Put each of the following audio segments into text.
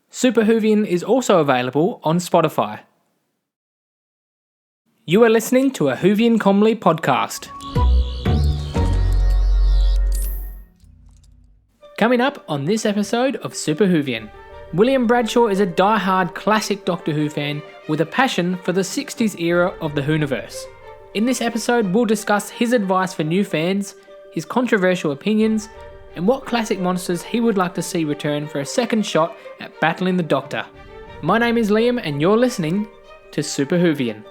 Super Whovian is also available on Spotify. You are listening to a Whovian Comedy podcast. Coming up on this episode of Super Whovian, William Bradshaw is a die-hard classic Doctor Who fan with a passion for the 60s era of the Whoniverse. In this episode, we'll discuss his advice for new fans, his controversial opinions, and what classic monsters he would like to see return for a second shot at battling the Doctor. My name is Liam and you're listening to Super Whovian.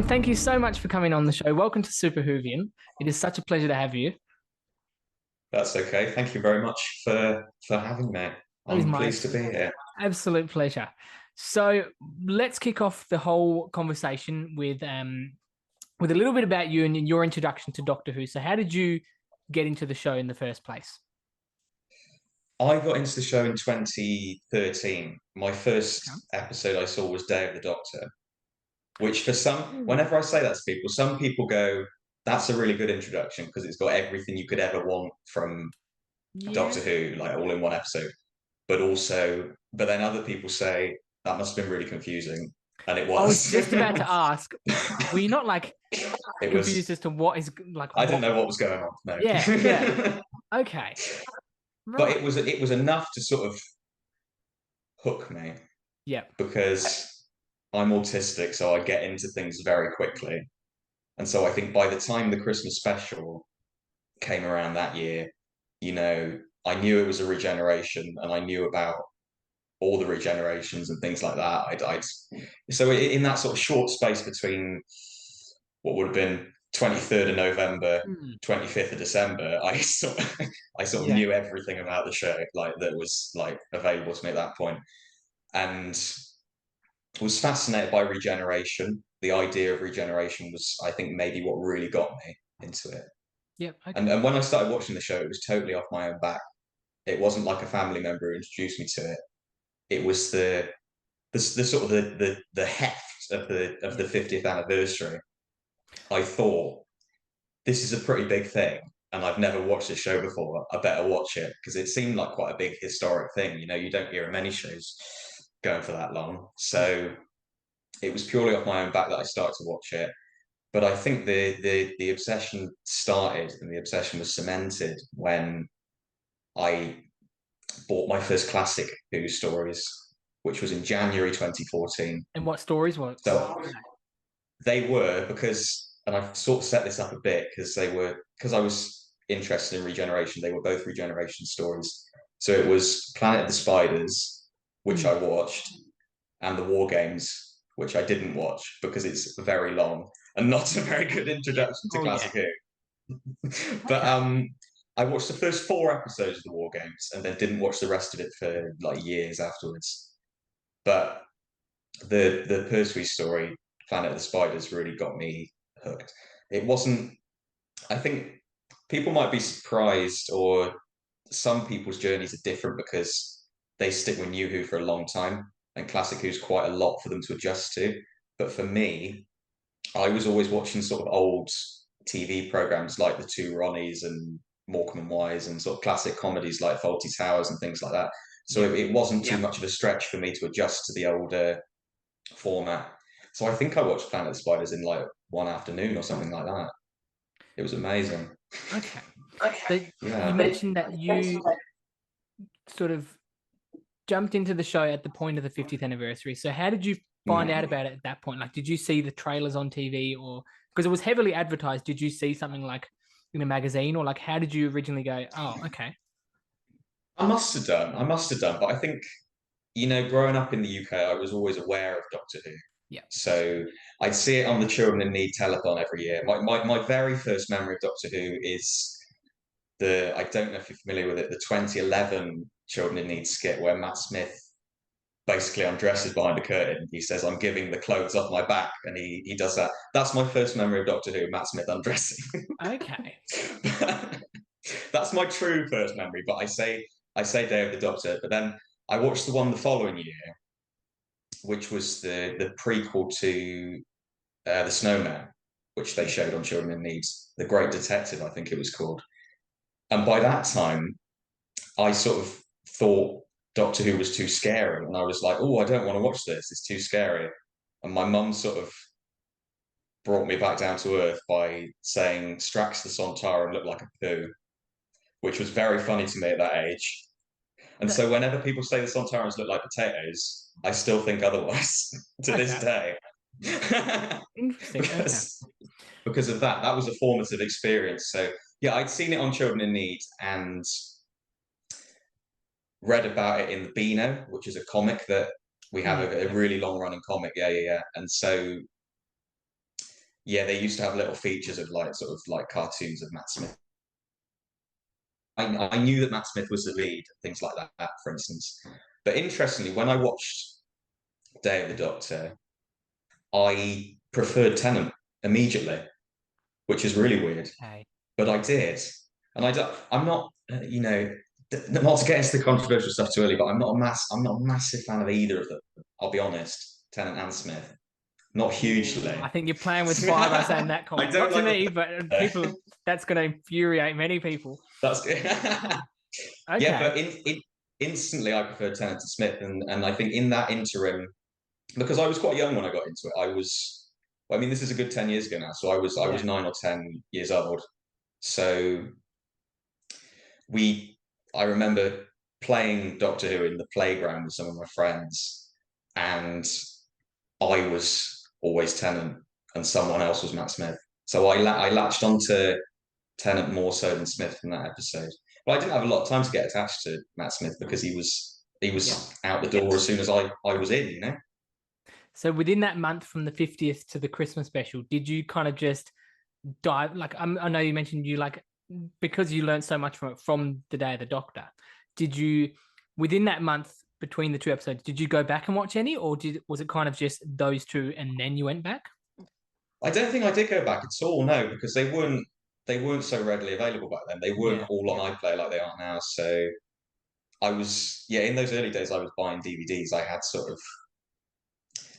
Thank you so much for coming on the show. Welcome to Super Whovian. It is such a pleasure to have you. That's okay. Thank you very much for having me. I'm pleased to be here. Absolute pleasure. So let's kick off the whole conversation with a little bit about you and your introduction to Doctor Who. So how did you get into the show in the first place? I got into the show in 2013. My first episode I saw was Day of the Doctor. Which for some, whenever I say that to people, some people go, that's a really good introduction because it's got everything you could ever want from Doctor Who, like all in one episode. But then other people say, that must have been really confusing. And it was. I was just about to ask, were you not confused as to what is like? I didn't know what was going on. No. Yeah. Okay. Right. But it was enough to sort of hook me. Yeah. Because I'm autistic, so I get into things very quickly. And so I think by the time the Christmas special came around that year, I knew it was a regeneration and I knew about all the regenerations and things like that. So in that sort of short space between what would have been 23rd of November, 25th of December, I sort of knew everything about the show, that was available to me at that point. And was fascinated by regeneration. The idea of regeneration was, I think, maybe what really got me into it. Yep. Okay. And when I started watching the show, it was totally off my own back. It wasn't like a family member who introduced me to it. It was the sort of the heft of the 50th anniversary. I thought, this is a pretty big thing, and I've never watched this show before. I better watch it because it seemed like quite a big historic thing. You don't hear of many shows going for that long. So it was purely off my own back that I started to watch it. But I think the obsession started and the obsession was cemented when I bought my first classic Who stories, which was in January 2014. And what stories were? So they were and I've sort of set this up a bit because I was interested in regeneration. They were both regeneration stories. So it was Planet of the Spiders, which I watched, and the War Games, which I didn't watch because it's very long and not a very good introduction to classic Who. But I watched the first 4 episodes of the War Games and then didn't watch the rest of it for years afterwards. But the Pertwee story, Planet of the Spiders, really got me hooked. It wasn't. I think people might be surprised, or some people's journeys are different because they stick with New Who for a long time, and Classic Who's quite a lot for them to adjust to. But for me, I was always watching sort of old TV programs like The Two Ronnies and Morecambe and Wise and sort of classic comedies like Fawlty Towers and things like that. So it wasn't too much of a stretch for me to adjust to the older format. So I think I watched Planet of the Spiders in one afternoon or something like that. It was amazing. Okay. So you mentioned that you sort of jumped into the show at the point of the 50th anniversary. So how did you find out about it at that point? Did you see the trailers on TV, or because it was heavily advertised, did you see something in a magazine, or how did you originally go, oh, okay? I must have done. But I think, growing up in the UK, I was always aware of Doctor Who. Yeah. So I'd see it on the Children in Need telethon every year. My very first memory of Doctor Who is I don't know if you're familiar with it, the 2011 Children in Need skit where Matt Smith basically undresses behind a curtain. He says, "I'm giving the clothes off my back," and he does that. That's my first memory of Doctor Who, Matt Smith undressing. Okay. That's my true first memory, but I say Day of the Doctor, but then I watched the one the following year, which was the prequel to The Snowman, which they showed on Children in Need, The Great Detective, I think it was called. And by that time, I sort of thought Doctor Who was too scary, and I was like, "Oh, I don't want to watch this. It's too scary." And my mum sort of brought me back down to earth by saying Strax the Sontaran looked like a poo, which was very funny to me at that age. And That, so whenever people say the Sontarans look like potatoes, I still think otherwise to this okay. day. Interesting. Okay. because because of that. That was a formative experience. So yeah, I'd seen it on Children in Need and read about it in the Beano, which is a comic that we have a really long running comic. Yeah, yeah, yeah. And so yeah, they used to have little features of like sort of like cartoons of Matt Smith. I knew that Matt Smith was the lead, things like that, for instance. But interestingly, when I watched Day of the Doctor, I preferred Tennant immediately, which is really weird. Okay. But I did, and I don't. I'm not, not to get into the controversial stuff too early, but I'm not a massive fan of either of them. I'll be honest, Tennant and Smith, not hugely. I think you're playing with fire by saying that I comment. don't Not to like me, but people. That's going to infuriate many people. That's good. Yeah, Okay. but instantly I preferred Tennant to Smith, and I think in that interim, because I was quite young when I got into it, I mean, this is a good 10 years ago now, so I was Yeah. 9 or 10 years old. So we, I remember playing Doctor Who in the playground with some of my friends, and I was always Tennant, and someone else was Matt Smith. So I latched onto Tennant more so than Smith from that episode. But I didn't have a lot of time to get attached to Matt Smith because he Yeah. was out the door as soon as I was in, you know. So within that month from the 50th to the Christmas special, did you kind of just dive like I know you mentioned you like because you learned so much from it from the Day of the Doctor. Did you within that month between the two episodes, did you go back and watch any or was it kind of just those two and then you went back? I don't think I did go back at all, no, because they weren't so readily available back then. They weren't Yeah. all on iPlayer like they are now. So I was, yeah, in those early days I was buying DVDs. I had sort of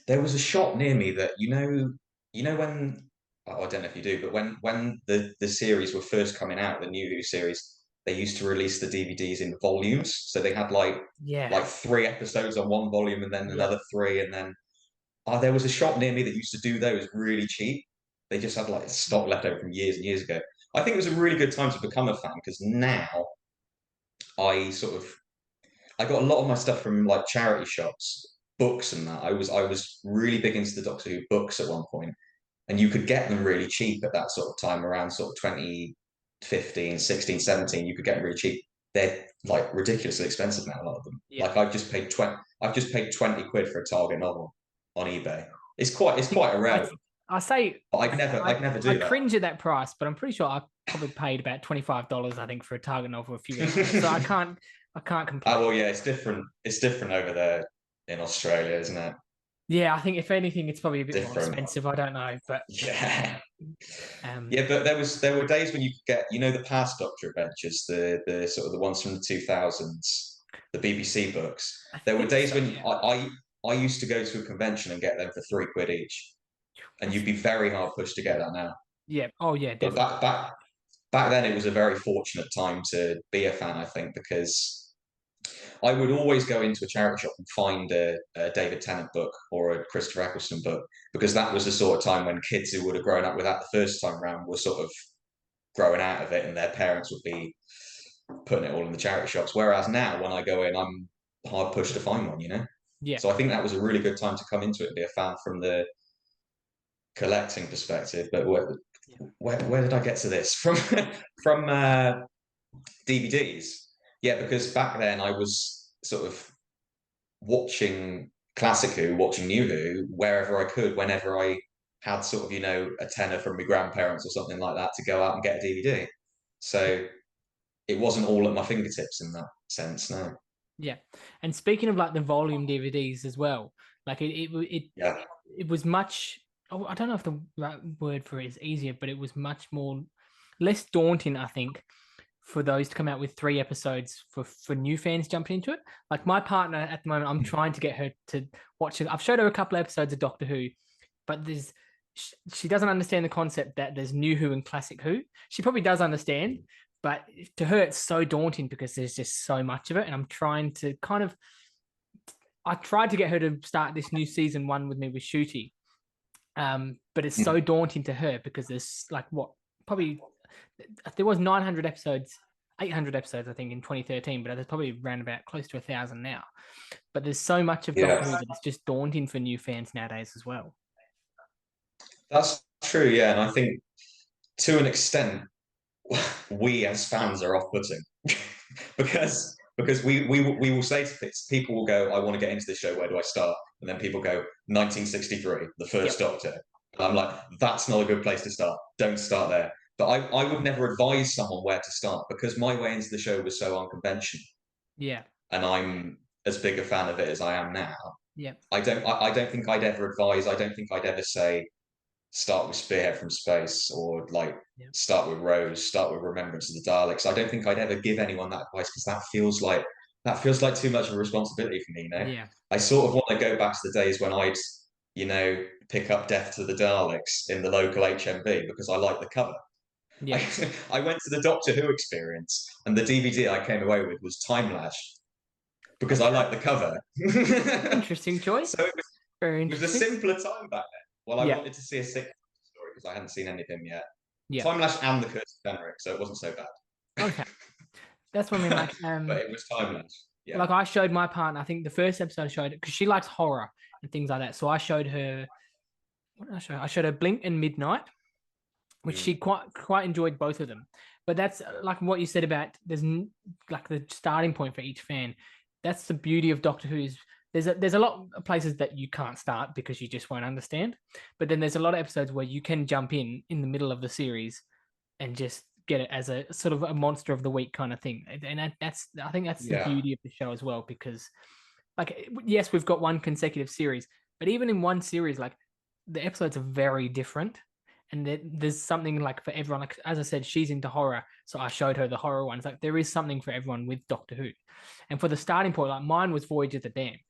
there was a shop near me that when oh, I don't know if you do, but when the series were first coming out, the New Who series, they used to release the DVDs in volumes. So they had Yeah. 3 episodes on one volume and then Yeah. another three, and then there was a shop near me that used to do those really cheap. They just had like stock left over from years and years ago. I think it was a really good time to become a fan because now I sort of I got a lot of my stuff from like charity shops, books and that. I was really big into the Doctor Who books at one point, and you could get them really cheap at that sort of time, around sort of 2015, 16, 17. You could get them really cheap. They're like ridiculously expensive now, a lot of them. Yeah. Like I've just paid 20 quid for a Target novel on eBay. It's I think quite a I rare, th- I say but I'd never I do that. cringe at that price, but I'm pretty sure I probably paid about $25, I think, for a Target novel a few years ago. So I can't Oh complain. well, yeah, it's different. It's different over there in Australia, isn't it? Yeah, I think if anything, it's probably a bit more Different. expensive. I don't know, but Yeah. um, Yeah, but there were days when you could get, the past Doctor Adventures, the sort of the ones from the 2000s, the BBC books. I There were think days so. when Yeah. I used to go to a convention and get them for 3 quid each, and That's you'd be very hard pushed to get that now. yeah. Oh yeah, But definitely. back then, it was a very fortunate time to be a fan, I think, because I would always go into a charity shop and find a David Tennant book or a Christopher Eccleston book because that was the sort of time when kids who would have grown up with that the first time round were sort of growing out of it, and their parents would be putting it all in the charity shops. Whereas now, when I go in, I'm hard pushed to find one. Yeah. So I think that was a really good time to come into it and be a fan from the collecting perspective. But Yeah. where did I get to this from? From DVDs? Yeah, because back then I was sort of watching Classic Who, watching New Who wherever I could, whenever I had sort of a tenner from my grandparents or something like that to go out and get a DVD. So it wasn't all at my fingertips in that sense. No. Yeah, and speaking of like the volume DVDs as well, like Yeah. it was much. Oh, I don't know if the right word for it is easier, but it was much more less daunting, I think, for those to come out with 3 episodes for new fans jumping into it. Like my partner at the moment, I'm trying to get her to watch it. I've showed her a couple of episodes of Doctor Who, but she doesn't understand the concept that there's new Who and classic Who. She probably does understand, but to her it's so daunting because there's just so much of it. And I'm trying to kind of I tried to get her to start this new season 1 with me with Shooty. But it's so daunting to her because there's like what probably there was 900 episodes, 800 episodes I think in 2013, but there's probably around about close to 1,000 now. But there's so much of Doctor Who Yeah. that it's just daunting for new fans nowadays as well. That's true. Yeah. And I think to an extent, we as fans are off-putting because we will say to people will go, I want to get into this show, where do I start? And then people go 1963, the first Yep. Doctor. And I'm like, that's not a good place to start. Don't start there. But I would never advise someone where to start because my way into the show was so unconventional, Yeah. and I'm as big a fan of it as I am now. Yep. I don't think I'd ever advise. I don't think I'd ever say start with Spearhead from Space, or like Yep. start with Rose, start with Remembrance of the Daleks. I don't think I'd ever give anyone that advice because that feels like too much of a responsibility for me. Yeah. I sort of want to go back to the days when I'd pick up Death to the Daleks in the local HMV because I like the cover. Yeah. I went to the Doctor Who experience, and the DVD I came away with was Time Lash because I Okay. like the cover. Interesting choice. So Very it was a interesting. simpler time back then. Well, I Yeah. wanted to see a six story because I hadn't seen anything yet. Yeah. Time Lash and the Curse of Fenric, so it wasn't so bad. Okay. That's what I mean. Like, But it was Time Lash. Yeah. like I showed my partner. I think the first episode I showed it because she likes horror and things like that. So I showed her. What did I show her? I showed her Blink and Midnight, which she Mm. quite enjoyed both of them. But that's like what you said about like the starting point for each fan. That's the beauty of Doctor Who is there's a lot of places that you can't start because you just won't understand. But then there's a lot of episodes where you can jump in the middle of the series and just get it as a sort of a monster of the week kind of thing. And that's I think that's the Yeah. beauty of the show as well because like yes, we've got one consecutive series, but even in one series, like the episodes are very different. And there's something like for everyone. Like as I said, she's into horror, so I showed her the horror ones. Like there is something for everyone with Doctor Who. And for the starting point, like mine was Voyage of the Damned,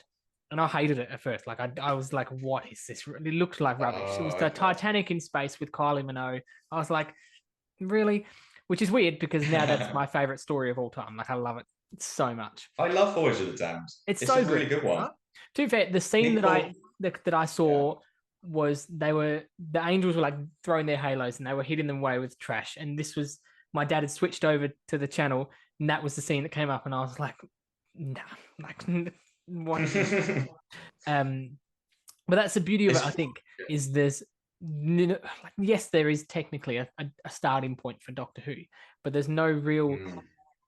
and I hated it at first. Like I was like, what is this? It looked like rubbish. It Oh, was the okay. Titanic in space with Kylie Minogue. I was like, really, which is weird because now that's my favorite story of all time. Like I love it so much. I love Voyage of the Damned. It's It's a so really good. good one. Right? To be fair, the scene People, that I yeah. saw was the angels were like throwing their halos and they were hitting them away with trash. And this was my dad had switched over to the channel and that was the scene that came up and I was like, nah, like what is this? Um, but that's the beauty of it. I It's think is there's like yes, there is technically a starting point for Doctor Who, but there's no real. mm.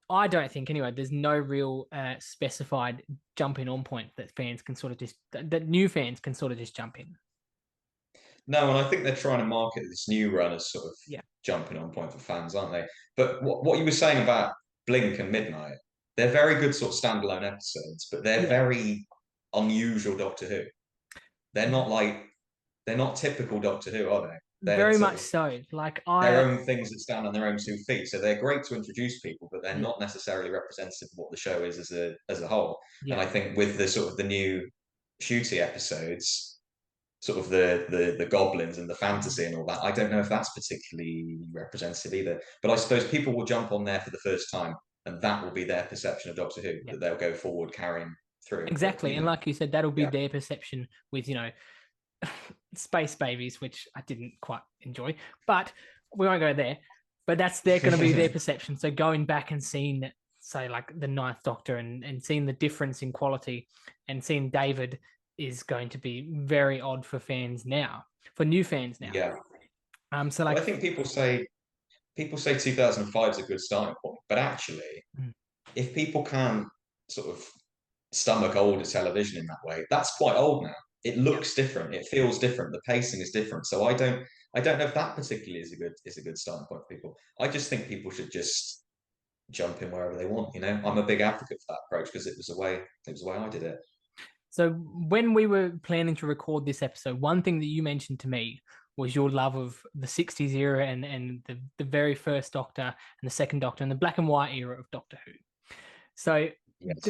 I don't think anyway. There's no real specified jumping on point that fans can sort of just that new fans can sort of just jump in. No, and I think they're trying to market this new run as sort of Yeah, jumping on point for fans, aren't they? But what you were saying about Blink and Midnight, they're very good sort of standalone episodes, but they're yeah, very unusual Doctor Who. They're not like they're not typical Doctor Who, are they? They're very sort much of so. Like their I, own things that stand on their own 2 feet. So they're great to introduce people, but they're yeah, not necessarily representative of what the show is as a whole. And yeah, I think with the sort of the new Shooty episodes, sort of the goblins and the fantasy and all that, I don't know if that's particularly representative either. But I suppose people will jump on there for the first time, and that will be their perception of Doctor Who yeah, that they'll go forward carrying through. But exactly. And like you said, that'll be yeah. their perception with space babies, which I didn't quite enjoy, but we won't go there. But that's they're going to be their perception. So going back and seeing, say, like the Ninth Doctor and seeing the difference in quality and seeing David is going to be very odd for fans now, for new fans now. Yeah. So Well, like, I think people say 2005 is a good starting point, but actually, mm, if people can't sort of stomach older television in that way, that's quite old now. It yeah, looks different. It feels different. The pacing is different. So I don't know if that particularly is a good starting point for people. I just think people should just jump in wherever they want. I'm a big advocate for that approach because it was the way I did it. So when we were planning to record this episode, one thing that you mentioned to me was your love of the 60s era and the very first Doctor and the second Doctor and the black and white era of Doctor Who. So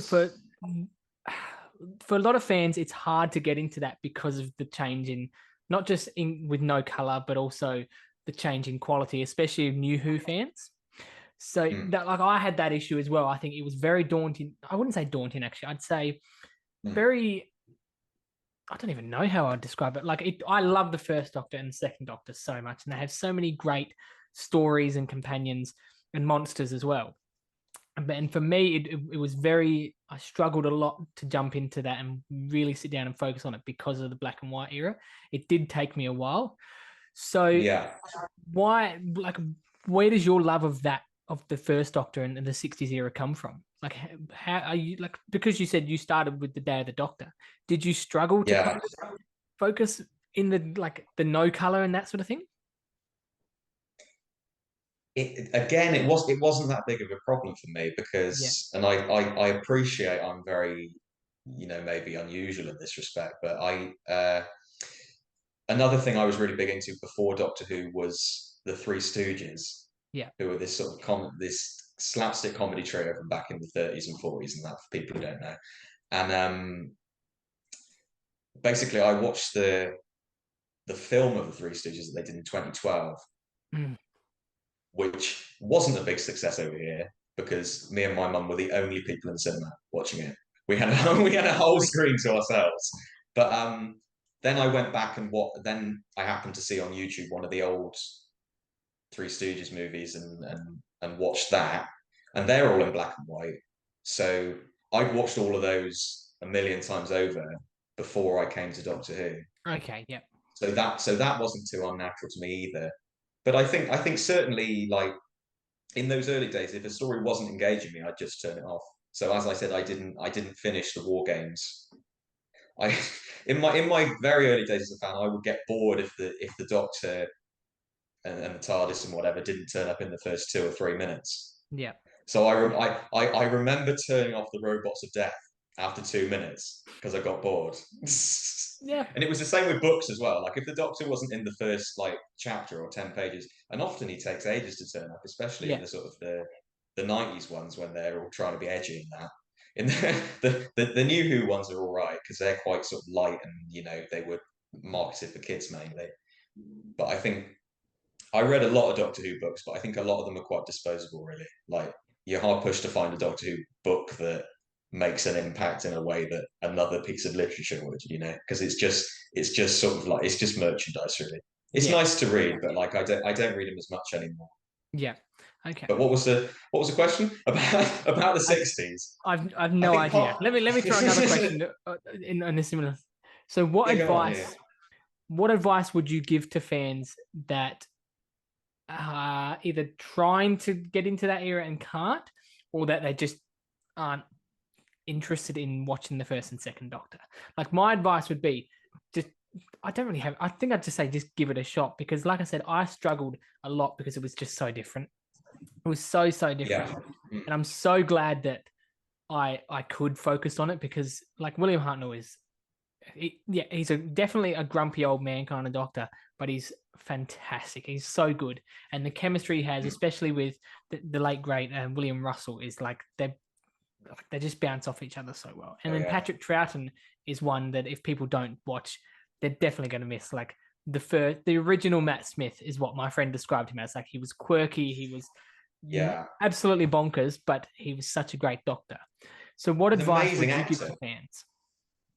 for Yes. for a lot of fans, it's hard to get into that because of the change in not just in with no color, but also the change in quality, especially of new Who fans. So Mm, that like I had that issue as well. I think it was very daunting. I wouldn't say daunting actually. I'd say mm. very. I don't even know how I'd describe it. Like I love the first Doctor and the second Doctor so much, and they have so many great stories and companions and monsters as well. And for me, it was very. I struggled a lot to jump into that and really sit down and focus on it because of the black and white era. It did take me a while. So Yeah. why, like, where does your love of that of the first Doctor and the '60s era come from? Like, how are you like? Because you said you started with the Day of the Doctor. Did you struggle to kind Yeah. of focus in the like the no color and that sort of thing? It wasn't that big of a problem for me Yeah. because, and I appreciate I'm very, maybe unusual in this respect, but another thing I was really big into before Doctor Who was the Three Stooges, Yeah. who were this sort of this slapstick comedy trio from back in the 30s and 40s, and that for people who don't know. And basically, I watched the film of the Three Stooges that they did in 2012, Mm. which wasn't a big success over here because me and my mum were the only people in the cinema watching it. We had we had a whole screen to ourselves. But then I went back and then I happened to see on YouTube one of the old Three Stooges movies and watched that, and they're all in black and white. So I'd watched all of those a million times over before I came to Doctor Who. Okay. Yeah. So that wasn't too unnatural to me either. But I think certainly like in those early days, if a story wasn't engaging me, I'd just turn it off. So as I said, I didn't finish the War Games. I in my very early days as a fan, I would get bored if the Doctor and the TARDIS and whatever didn't turn up in the first 2 or 3 minutes. Yeah. So I remember turning off the Robots of Death after 2 minutes because I got bored. Yeah. And it was the same with books as well. Like if the Doctor wasn't in the first like chapter or 10 pages, and often he takes ages to turn up, especially in Yeah. the sort of the 90s ones when they're all trying to be edgy and that. In the new Who ones are all right because they're quite sort of light and they were marketed for kids mainly. But I think I read a lot of Doctor Who books, but I think a lot of them are quite disposable, really. Like you're hard pushed to find a Doctor Who book that makes an impact in a way that another piece of literature would, because it's just sort of like it's just merchandise, really. It's Yeah. nice to read, but like I don't read them as much anymore. Yeah. Okay. But what was the question about the I, 60s? I've I no think idea. part Let me throw another question in a similar. So, yeah, go on, yeah. what advice would you give to fans that either trying to get into that era and can't, or that they just aren't interested in watching the first and second Doctor? Like my advice would be just I don't really have I think I'd just say just give it a shot because like I said, I struggled a lot because it was just so different. It was so different. Yeah. Mm. And I'm so glad that I could focus on it because like William Hartnell is yeah, he's definitely a grumpy old man kind of doctor, but he's fantastic. He's so good, and the chemistry he has, Mm. especially with the late great William Russell, is like they just bounce off each other so well. And Oh then yeah. Patrick Troughton is one that if people don't watch, they're definitely going to miss. Like the original Matt Smith is what my friend described him as. Like he was quirky, he was Yeah. absolutely bonkers, but he was such a great doctor. So, what An advice amazing would you give actor. to fans?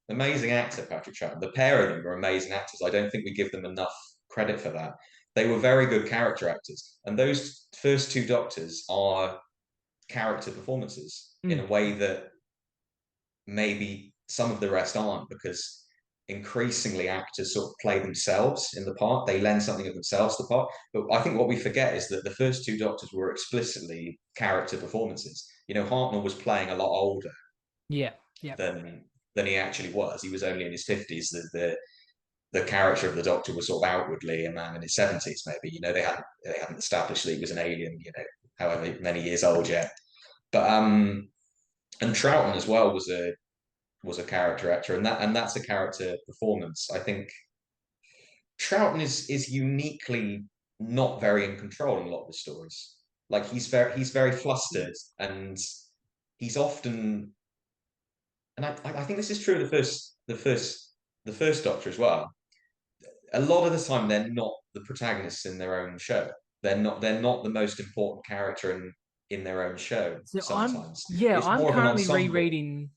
Amazing actor, Patrick Troughton. The pair of them are amazing actors. I don't think we give them enough credit for that. They were very good character actors, and those first two Doctors are character performances in Mm, a way that maybe some of the rest aren't, because increasingly actors sort of play themselves in the part. They lend something of themselves to the part. But I think what we forget is that the first two Doctors were explicitly character performances. Hartnell was playing a lot older yeah, yeah, than he actually was. He was only in his 50s. The character of the Doctor was sort of outwardly a man in his 70s, maybe. They hadn't established that he was an alien, however many years old yet. But and Troughton as well was a character actor, and that's a character performance. I think Troughton is uniquely not very in control in a lot of the stories. Like he's very flustered, and he's often, and I think this is true of the first Doctor as well. A lot of the time, they're not the protagonists in their own show. They're not the most important character in their own show. So Sometimes it's I'm more of an currently ensemble. rereading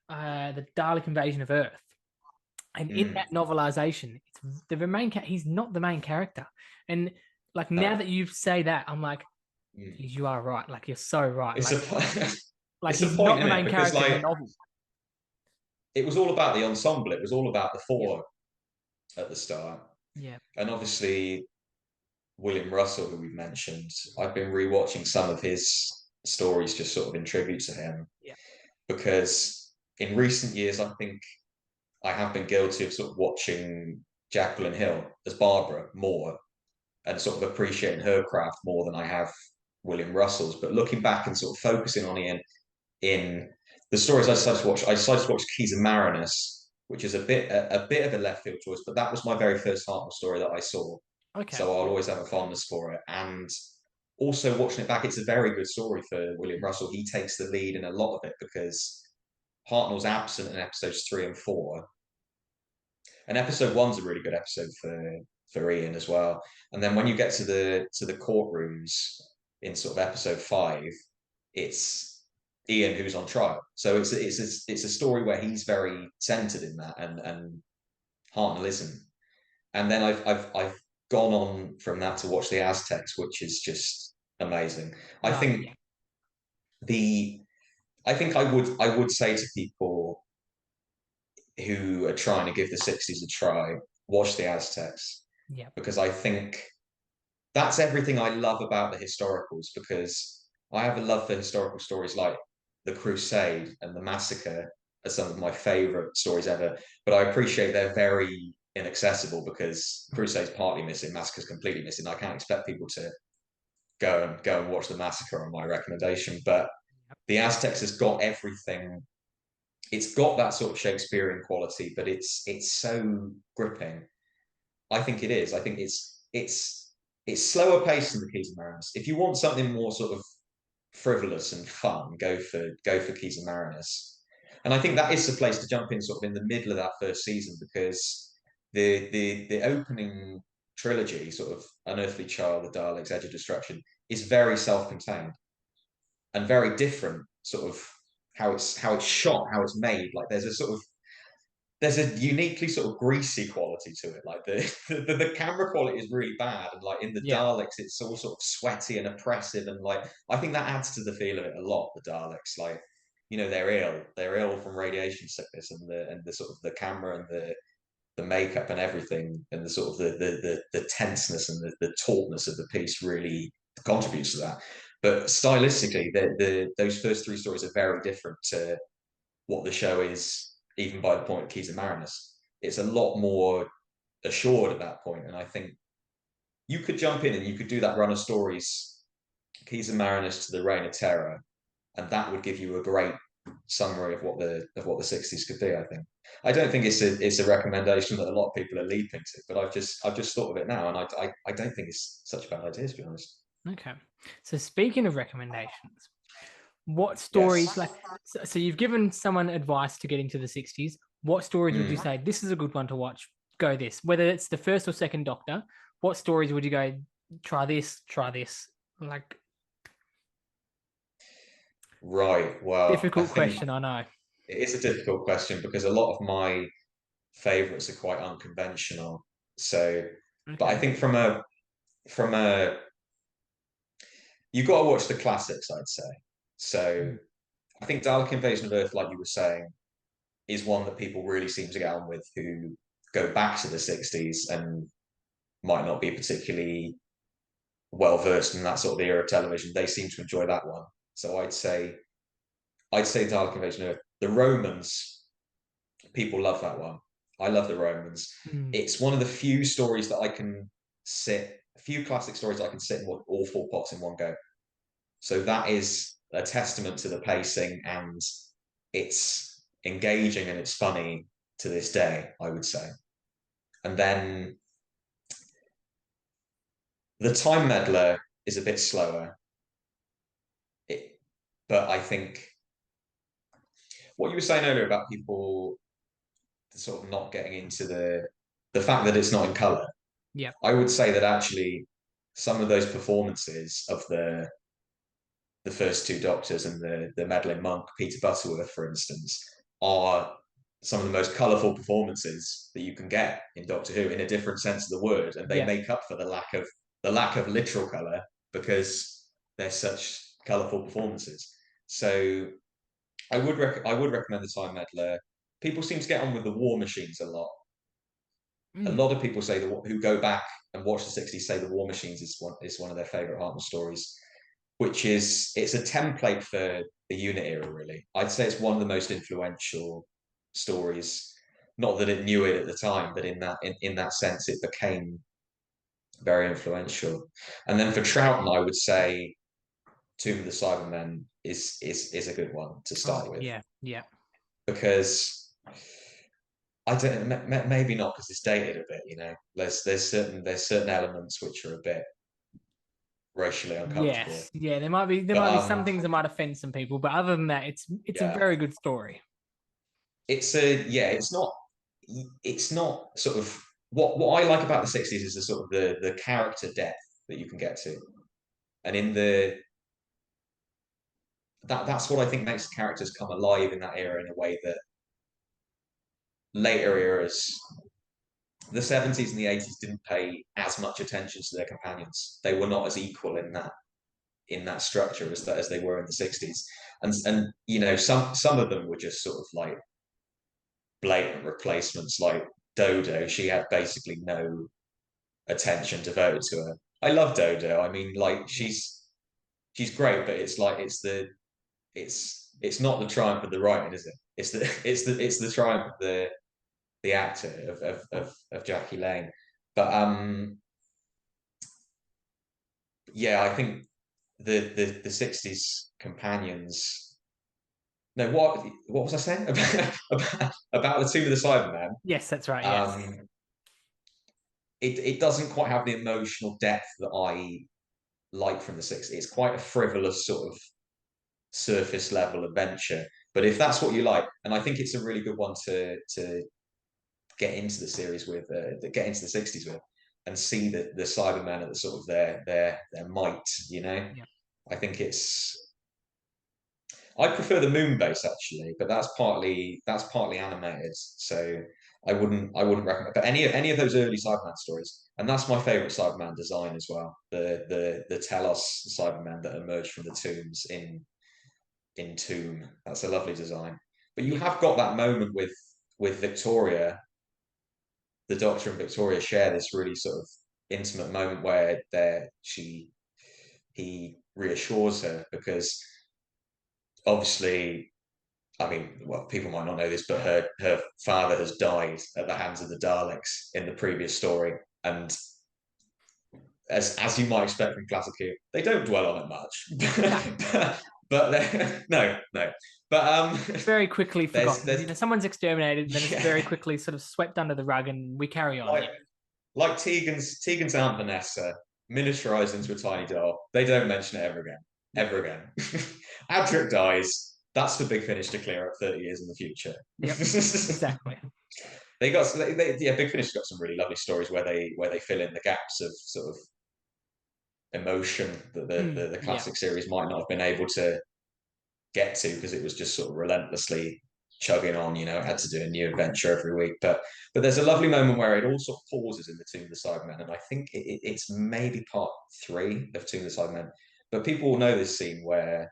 the Dalek Invasion of Earth, and in that Mm, novelization, it's the main. He's not the main character, and like now no. that you say that, I'm like, Mm. geez, you are right. Like you're so right. It's a Like it's a he's point not the in it main because character in the like novel. it was all about the ensemble. It was all about the Yeah, four at the start, yeah, and obviously William Russell, who we've mentioned. I've been rewatching some of his stories just sort of in tribute to him yeah. because in recent years I think I have been guilty of sort of watching Jacqueline Hill as Barbara more and sort of appreciating her craft more than I have William Russell's. But looking back and sort of focusing on Ian in the stories I decided to watch Keys and Marinus, which is a bit of a left field choice, but that was my very first Hartnell story that I saw. Okay. So I'll always have a fondness for it. And also watching it back, it's a very good story for William Russell. He takes the lead in a lot of it because Hartnell's absent in episodes 3 and 4, and episode one's a really good episode for Ian as well. And then when you get to the courtrooms in sort of episode 5, it's Ian who's on trial. So it's a story where he's very centered in that, and Hartnell isn't. And then I've gone on from that to watch the Aztecs, which is just amazing. I Oh think yeah, the I think I would say to people who are trying to give the 60s a try, watch the Aztecs, yeah. because I think that's everything I love about the historicals, because I have a love for historical stories like the Crusade and the Massacre are some of my favorite stories ever. But I appreciate they're very inaccessible because Crusade's partly missing, Massacre's completely missing. I can't expect people to go and watch the Massacre on my recommendation. But the Aztecs has got everything. It's got that sort of Shakespearean quality, but it's so gripping. I think it is. I think it's slower paced than the Keys and Marinus. If you want something more sort of frivolous and fun, go for Keys and Marinus. And I think that is the place to jump in, sort of in the middle of that first season, because the opening trilogy, sort of Unearthly Child, The Daleks, Edge of Destruction, is very self-contained and very different, sort of how it's shot, how it's made. Like there's a uniquely sort of greasy quality to it. Like the camera quality is really bad, and like in the Yeah. Daleks, it's all sort of sweaty and oppressive, and like I think that adds to the feel of it a lot. The Daleks, like they're ill from radiation sickness, and the sort of the camera and the makeup and everything, and the sort of the tenseness and the tautness of the piece really contributes to that. But stylistically, those first three stories are very different to what the show is, even by the point of Keys and Marinus. It's a lot more assured at that point, and I think you could jump in and you could do that run of stories, Keys and Marinus to the Reign of Terror, and that would give you a great summary of what the 60s could be. I think. I don't think it's a recommendation that a lot of people are leaping to, but I've just thought of it now, and I don't think it's such a bad idea, to be honest. Okay. So speaking of recommendations, what stories Yes. like so you've given someone advice to get into the 60s. What stories would you Mm. say this is a good one to watch? Go this. Whether it's the first or second Doctor, what stories would you go try this, try this? Like Right. Well, I difficult think question, I know. it is a difficult question because a lot of my favorites are quite unconventional. So, but I Okay. think from a you've got to watch the classics, I'd say. So Mm. I think Dalek Invasion of Earth, like you were saying, is one that people really seem to get on with who go back to the 60s and might not be particularly well versed in that sort of era of television. They seem to enjoy that one. So I'd say Dalek Invasion of Earth. The Romans, people love that one. I love the Romans. Mm. It's one of the few stories that I can a few classic stories I can sit and watch all four parts in one go. So that is a testament to the pacing, and it's engaging and it's funny to this day, I would say. And then the Time Meddler is a bit slower, but I think what you were saying earlier about people sort of not getting into the fact that it's not in color. Yeah. I would say that actually some of those performances of the first two Doctors and the meddling monk, Peter Butterworth, for instance, are some of the most colourful performances that you can get in Doctor Who in a different sense of the word, and they Yeah. make up for the lack of literal colour because they're such colourful performances. So I would recommend the Time Meddler. People seem to get on with the War Machines a lot. A Mm. lot of people say who go back and watch the 60s say the War Machines is one of their favourite Hartnell stories, which is it's a template for the unit era, really. I'd say it's one of the most influential stories. Not that it knew it at the time, but in that sense, it became very influential. And then for Troughton, I would say Tomb of the Cybermen is a good one to Oh, start with, yeah. Yeah. because I don't maybe not because it's dated a bit. There's certain elements which are a bit racially uncomfortable. Yes. Yeah. There But might be some things that might offend some people, but other than that, it's a yeah, very good story. it's not sort of what I like about the 60s is the sort of the character depth that you can get to. And in that's what I think makes the characters come alive in that era in a way that later eras, the 70s and the 80s, didn't pay as much attention to their companions. They were not as equal in that structure as they were in the 60s. And some of them were just sort of like blatant replacements, like Dodo. She had basically no attention devoted to her. I love Dodo. I mean, like she's great, but it's not the triumph of the writing, is it? It's the triumph of the actor of Jackie Lane. But yeah, I think the 60s companions. No, what was I saying about the Tomb of the Cyberman? Yes, that's right. Yes. Um, it doesn't quite have the emotional depth that I like from the 60s. It's quite a frivolous sort of surface level adventure. But if that's what you like, and I think it's a really good one to get into the series with, get into the 60s with, and see the Cybermen at the sort of their might. Yeah. I think I prefer the moon base actually, but that's partly animated. So I wouldn't recommend. But any of those early Cyberman stories, and that's my favorite Cyberman design as well. The Telos Cybermen that emerge from the tombs in Tomb. That's a lovely design. But you Yeah. have got that moment with Victoria. The Doctor and Victoria share this really sort of intimate moment where he reassures her because obviously, I mean, well, people might not know this, but her father has died at the hands of the Daleks in the previous story, and as you might expect from classic Who, they don't dwell on it No. much. But no. But Very quickly forgotten. there's Someone's exterminated, and then it's very yeah, quickly sort of swept under the rug, and we carry on. Yeah. like like Tegan's Aunt Vanessa miniaturized into a tiny doll. They don't mention it Yep. ever again. Adric dies. That's for Big Finish to clear up 30 years in the future. Yep. Exactly. Yeah, Big Finish got some really lovely stories where they fill in the gaps of sort of emotion that the Yeah. classic series might not have been able to get to because it was just sort of relentlessly chugging on. It had to do a new adventure every week. But there's a lovely moment where it all sort of pauses in the Tomb of the Cybermen, and I think it's maybe part 3 of Tomb of the Cybermen. But people will know this scene where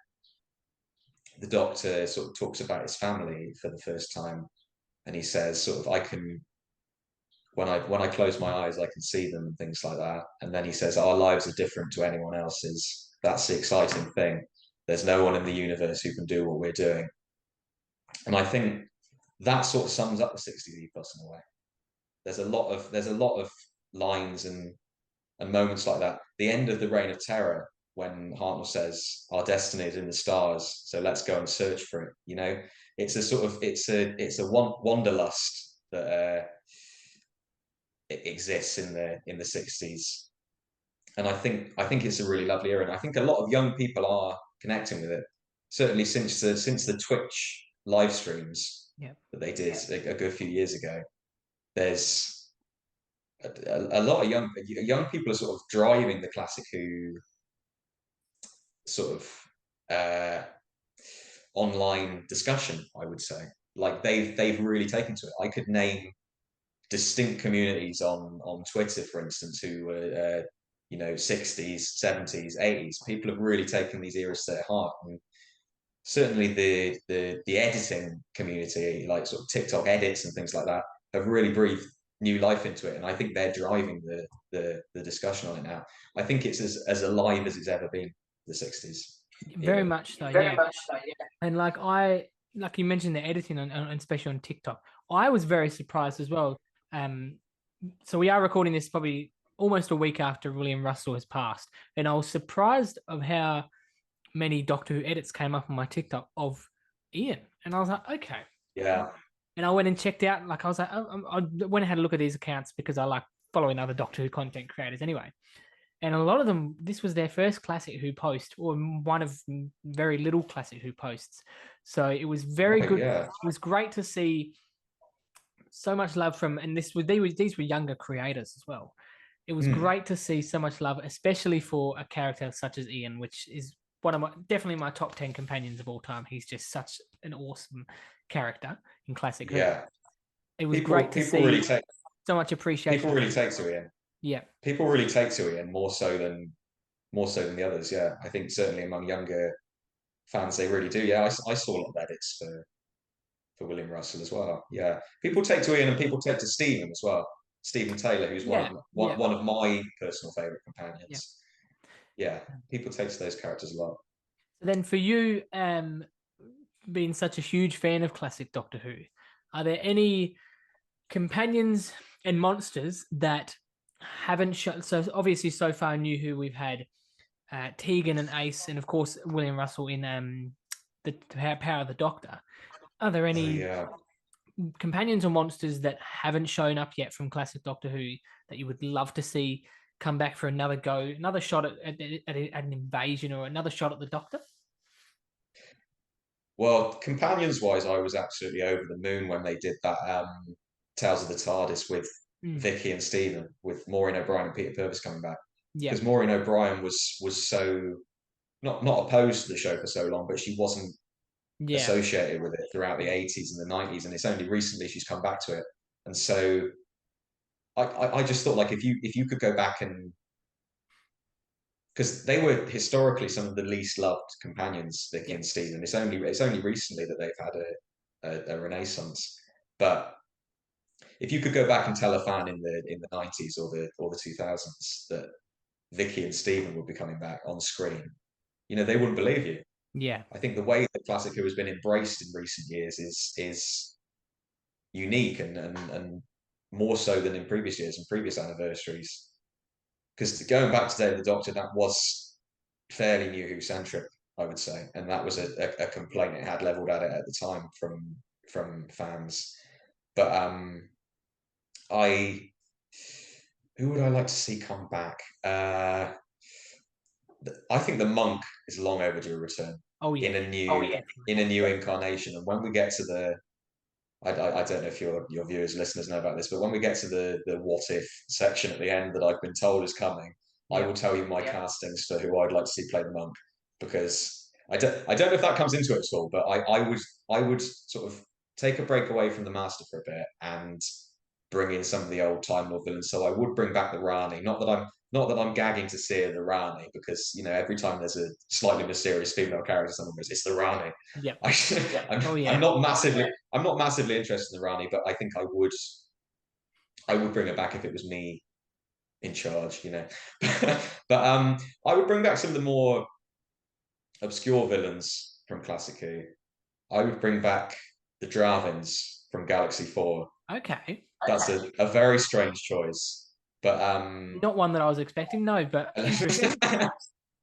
the Doctor sort of talks about his family for the first time, and he says, sort of, I can when I close my eyes, I can see them and things like that. And then he says, our lives are different to anyone else's. That's the exciting thing. There's no one in the universe who can do what we're doing. And I think that sort of sums up the 60s ethos in a way. There's a lot of lines and moments like that. The end of the Reign of Terror, when Hartnell says our destiny is in the stars, so let's go and search for it. It's a sort of it's a wanderlust that it exists in the 60s. And I think it's a really lovely era, and I think a lot of young people are connecting with it. Certainly since the Twitch live streams that they did a good few years ago, there's a lot of young people are sort of driving the Classic Who sort of online discussion. I would say, like they've really taken to it. I could name distinct communities on Twitter, for instance, who were 60s, 70s, 80s. People have really taken these eras to their heart, and certainly the editing community, like sort of TikTok edits and things like that, have really breathed new life into it. And I think they're driving the discussion on it now. I think it's as alive as it's ever been, the 60s. Very much so, Very yeah. much so, yeah. And like you mentioned the editing and especially on TikTok, I was very surprised as well. So we are recording this probably almost a week after William Russell has passed, and I was surprised of how many Doctor Who edits came up on my TikTok of Ian, and I was like, okay, Yeah. And I went and checked out, like I was like, I went and had a look at these accounts because I like following other Doctor Who content creators anyway. And a lot of them, this was their first Classic Who post, or one of very little Classic Who posts. So it was very good. Yeah. It was great to see so much love from, and these were younger creators as well. It was great to see so much love, especially for a character such as Ian, which is definitely my top 10 companions of all time. He's just such an awesome character in Classic Who. Yeah. It was great to see really so much appreciation. People really take to Ian. Yeah. People really take to Ian more so than the others. Yeah. I think certainly among younger fans, they really do. Yeah. I saw a lot of edits for William Russell as well. Yeah. People take to Ian and people take to Stephen as well. Stephen Taylor, who's one of my personal favourite companions. Yeah. People take to those characters a lot. So then for you, being such a huge fan of classic Doctor Who, are there any companions and monsters that haven't shown? So obviously so far New Who we've had Tegan and Ace, and of course William Russell in the Power of the Doctor. Are there any companions or monsters that haven't shown up yet from classic Doctor Who that you would love to see come back for another go, another shot at an invasion, or another shot at the Doctor? Well, companions-wise, I was absolutely over the moon when they did that Tales of the TARDIS with Vicky and Stephen, with Maureen O'Brien and Peter Purvis coming back. Because Maureen O'Brien was so not opposed to the show for so long, but she wasn't associated with it throughout the 80s and the 90s, and it's only recently she's come back to it. And so I just thought, like, if you could go back, and because they were historically some of the least loved companions, Vicky and Stephen. It's only recently that they've had a renaissance. But if you could go back and tell a fan in the 90s or the 2000s that Vicky and Stephen would be coming back on screen, they wouldn't believe you. Yeah. I think the way that Classic Who has been embraced in recent years is unique and more so than in previous years and previous anniversaries. Because going back to Day of the Doctor, that was fairly New Who centric, I would say, and that was a complaint it had levelled at it at the time from fans. But who would I like to see come back? I think the Monk is long overdue a return. In a new incarnation, and when we get to I don't know if your viewers, listeners know about this, but when we get to the what if section at the end that I've been told is coming, I will tell you my castings for who I'd like to see play the Monk, because I don't know if that comes into it at all, but I would sort of take a break away from the Master for a bit and bring in some of the old Time Lord villains. So I would bring back the Rani. Not that I'm gagging to see the Rani, because every time there's a slightly mysterious female character somewhere, it's the Rani. Yeah. I'm not massively interested in the Rani, but I think I would bring it back if it was me in charge, But I would bring back some of the more obscure villains from Classic Who. I would bring back the Dravins from Galaxy 4. Okay. That's a very strange choice, but not one that I was expecting. No, but interesting.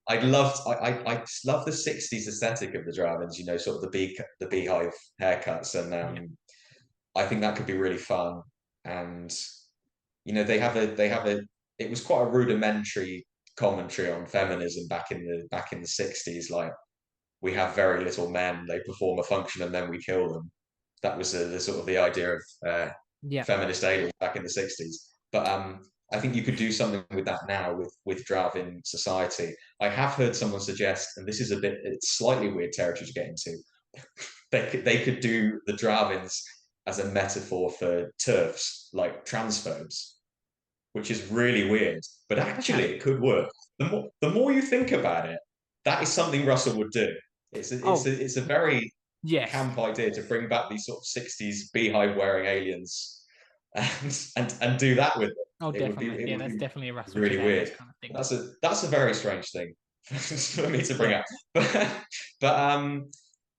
I just love the '60s aesthetic of the Dravins. You know, sort of the beehive haircuts, and Yeah. I think that could be really fun. And you know, they have a. It was quite a rudimentary commentary on feminism back in the '60s. Like, we have very little men. They perform a function and then we kill them. That was the sort of the idea of Yeah. feminist aliens back in the '60s. But I think you could do something with that now with Dravin society. I have heard someone suggest, and this is it's slightly weird territory to get into. They could do the Dravins as a metaphor for TERFs, like transphobes, which is really weird. But actually, Okay. it could work. The more you think about it, that is something Russell would do. Oh, It's a very yes. camp idea to bring back these sort of '60s beehive wearing aliens and do that with them. Oh, definitely. It Yeah, would that's be definitely a Russell really 2000s weird. kind of thing. That's a very strange thing for me to bring Yeah. up. But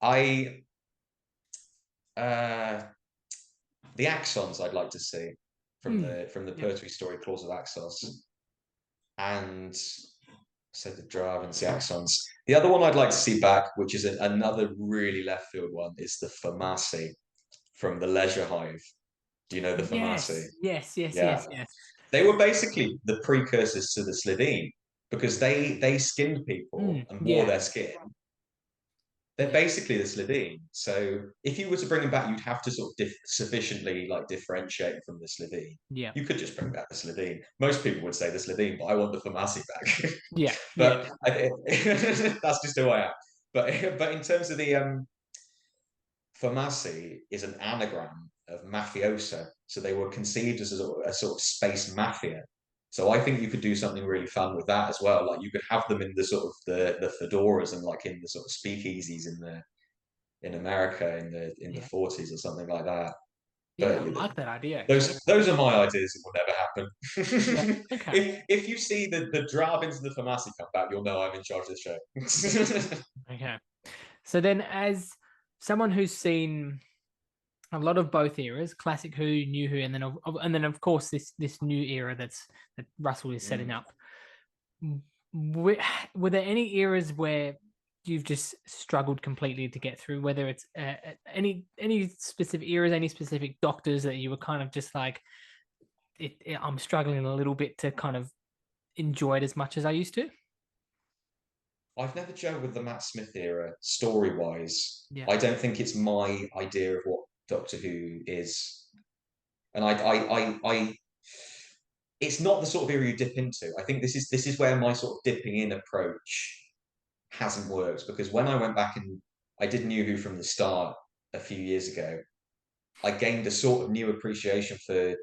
I uh, the Axons I'd like to see from the Yeah. poetry story Claws of Axos, and so the Dravins, the Axons. The other one I'd like to see back, which is another really left field one, is the Famasi from the Leisure Hive. Do you know the Famasi? Yes. Yes. Yes. Yeah, Yes. Yes. they were basically the precursors to the Slitheen because they skinned people and wore Yeah. their skin. They're Yeah. basically the Slitheen. So if you were to bring them back, you'd have to sort of sufficiently like differentiate from the Slitheen. Yeah. You could just bring back the Slitheen. Most people would say the Slitheen, but I want the Famasi back. Yeah. Yeah. But that's just who I am. But in terms of the Famasi is an anagram of mafiosa, so they were conceived as a sort of space mafia. So I think you could do something really fun with that as well. Like, you could have them in the sort of the fedoras and like in the sort of speakeasies in America in the Yeah. '40s or something like that. Yeah. But I like that idea actually. those are my ideas. It will never Yeah. happen. Okay. If you see the Dravins and the Famasi come back, you'll know I'm in charge of the show. Okay. So then, as someone who's seen a lot of both eras, classic Who, new Who, and then of course this new era that Russell is setting Mm. up. Were, were there any eras where you've just struggled completely to get through? Whether it's any specific eras, any specific doctors that you were kind of just like, I'm struggling a little bit to kind of enjoy it as much as I used to. I've never gelled with the Matt Smith era story wise. Yeah, I don't think it's my idea of what Doctor Who is, and it's not the sort of era you dip into. I think this is where my sort of dipping in approach hasn't worked, because when I went back and I did New Who from the start a few years ago, I gained a sort of new appreciation for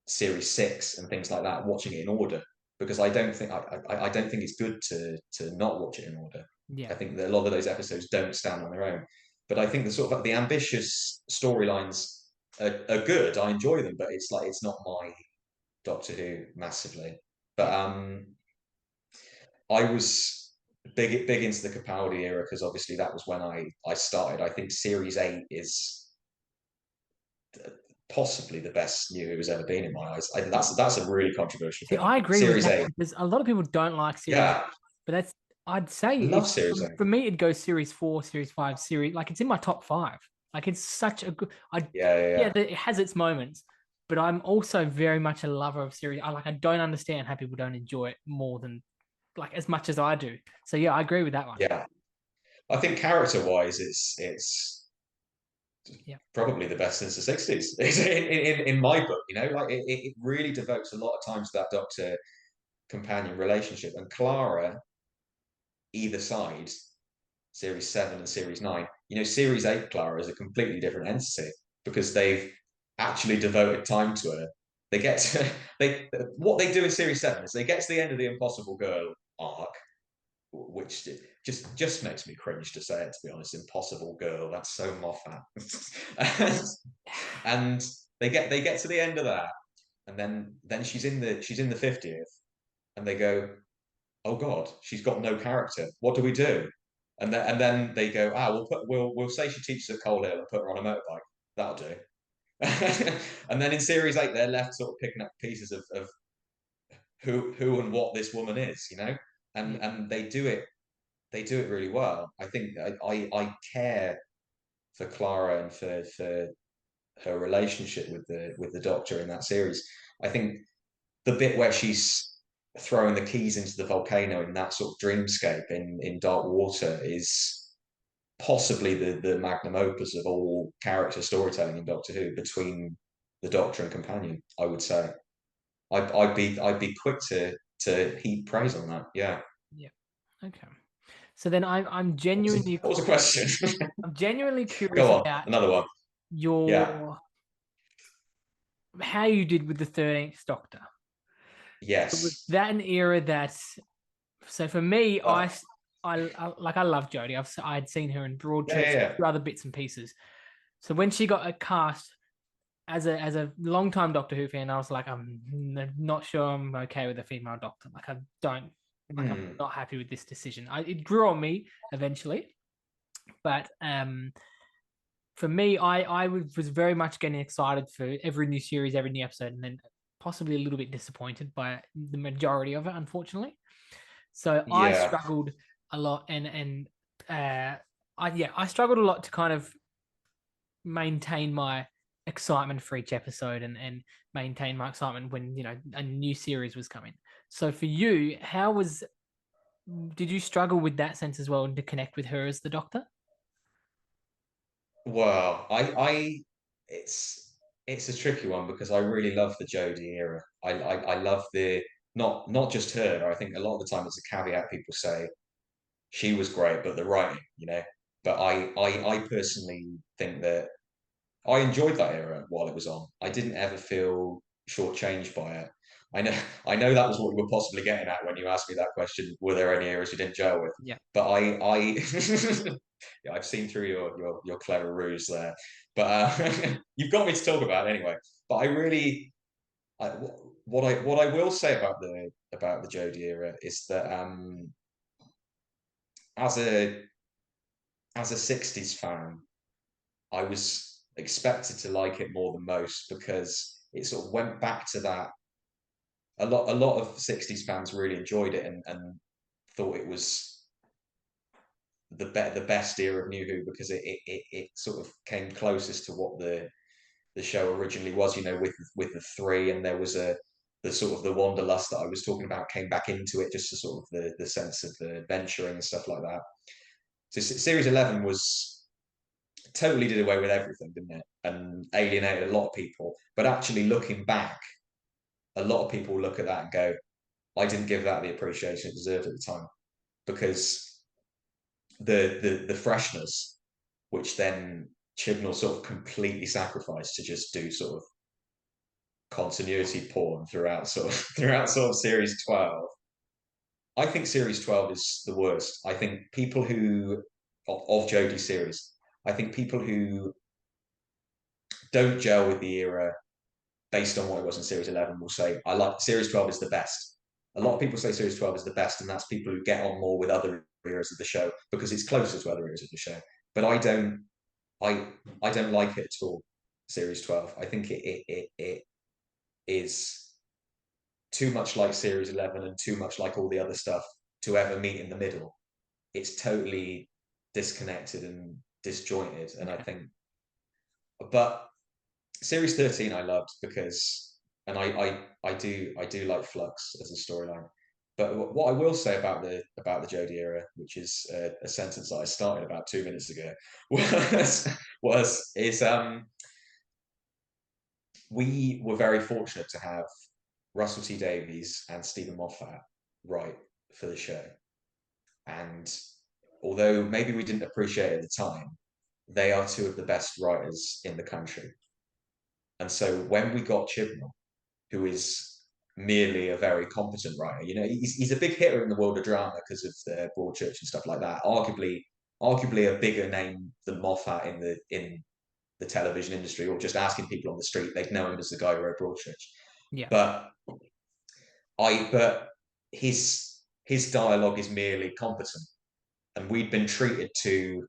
Series 6 and things like that, watching it in order, because I don't think it's good to not watch it in order. yeah, I think that a lot of those episodes don't stand on their own, but I think the sort of like the ambitious storylines are good. I enjoy them, but it's not my Doctor Who massively. But yeah. I was big into the Capaldi era because obviously that was when I started. I think Series 8 is possibly the best New Who has ever been in my eyes. That's a really controversial See, opinion. I agree with Series that 8, because a lot of people don't like series, yeah, but that's I'd say I love Series 8. for me it goes series 4, series 5, series like it's in my top 5. Like it's such a good. I Yeah, yeah, Yeah, yeah. it has its moments, but I'm also very much a lover of series. I don't understand how people don't enjoy it more than like as much as I do. So yeah, I agree with that one. Yeah. I think character wise, it's Yeah, probably the best since the '60s. In my book, you know, like it really devotes a lot of time to that Doctor companion relationship. And Clara, either side, Series 7 and Series 9, you know, Series 8 Clara is a completely different entity because they've actually devoted time to her. They get to, they what they do in Series 7 is they get to the end of the Impossible Girl arc, which just makes me cringe to say it, to be honest. Impossible Girl, that's so Moffat. And they get to the end of that, and then she's in the 50th, and they go, oh God, she's got no character. What do we do? And then they go, we'll say she teaches at Coal Hill and put her on a motorbike. That'll do. And then in Series 8, they're left sort of picking up pieces of who and what this woman is, you know? yeah, And they do it. they do it really well. I think I care for Clara and for her relationship with the Doctor in that series. I think the bit where she's throwing the keys into the volcano in that sort of dreamscape in Dark Water is possibly the magnum opus of all character storytelling in Doctor Who between the Doctor and companion. I would say I'd be quick to heap praise on that. Yeah. Yeah. Okay. So then I'm What was, genuinely what was the question? I'm genuinely curious Go on, about another one. Yeah. your how you did with the 13th Doctor. So was Yes. that an era that so for me Uh, I love Jodie. I had seen her in yeah, yeah, Broadchurch, a yeah. few other bits and pieces. So when she got a cast as a long time Doctor Who fan, I was like, I'm not sure I'm okay with a female Doctor. Like I don't I'm Hmm. not happy with this decision. It grew on me eventually, but for me, was very much getting excited for every new series, every new episode, and then possibly a little bit disappointed by the majority of it, unfortunately. So I Yeah. struggled a lot, and I struggled a lot to kind of maintain my excitement for each episode and maintain my excitement when a new series was coming. So for you, how was did you struggle with that sense as well and to connect with her as the Doctor? Well, it's a tricky one because I really love the Jodie era. I love the not just her. I think a lot of the time it's a caveat people say she was great, but the writing. But I personally think that I enjoyed that era while it was on. I didn't ever feel shortchanged by it. I know I know that was what you were possibly getting at when you asked me that question. Were there any eras you didn't gel with? Yeah. But I yeah, I've seen through your clever ruse there. But you've got me to talk about it anyway. But I really what I will say about the Jodie era is that as a as a 60s fan, I was expected to like it more than most because it sort of went back to that. A lot of 60s fans really enjoyed it and thought it was the best era of New Who because it sort of came closest to what the show originally was, with the three, and there was the sort of the wanderlust that I was talking about came back into it, just to sort of the sense of the adventuring and stuff like that. So series 11 was totally did away with everything, didn't it? And alienated a lot of people. But actually, looking back, a lot of people look at that and go, I didn't give that the appreciation it deserved at the time because the freshness, which then Chibnall sort of completely sacrificed to just do sort of continuity porn throughout series 12. I think series 12 is the worst. I think people who of Jodie's series, I think people who don't gel with the era based on what it was in Series 11 will say, I like Series 12 is the best. A lot of people say Series 12 is the best, and that's people who get on more with other eras of the show because it's closer to other eras of the show. But I don't like it at all, Series 12. I think it is too much like Series 11 and too much like all the other stuff to ever meet in the middle. It's totally disconnected and disjointed. And I Okay. think, but Series 13 I loved because, and I do like Flux as a storyline. But what I will say about the Jodie era, which is a sentence that I started about 2 minutes ago, was we were very fortunate to have Russell T Davies and Stephen Moffat write for the show, and although maybe we didn't appreciate it at the time, they are two of the best writers in the country. And so when we got Chibnall, who is merely a very competent writer. He's a big hitter in the world of drama because of the Broadchurch and stuff like that. Arguably a bigger name than Moffat in the television industry, or just asking people on the street, they'd know him as the guy who wrote Broadchurch. Yeah. But but his dialogue is merely competent, and we'd been treated to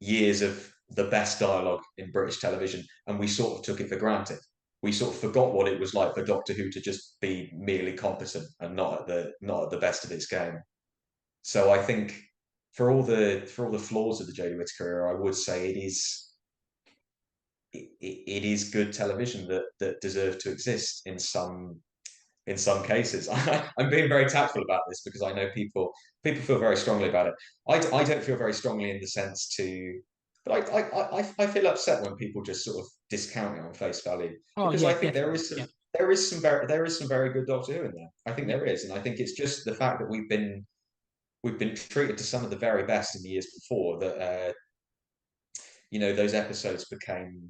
years of the best dialogue in British television, and we sort of took it for granted. We sort of forgot what it was like for Doctor Who to just be merely competent and not at the best of its game. So I think for all the flaws of the Jodie Whittaker era, I would say it is good television that deserves to exist in some cases. I'm being very tactful about this because I know people feel very strongly about it. I don't feel very strongly in the sense to, but I feel upset when people just sort of discount it on face value Oh because yeah, I think definitely. Yeah, there is some very good Doctor Who in there. I think yeah. there is, and I think it's just the fact that we've been treated to some of the very best in the years before that those episodes became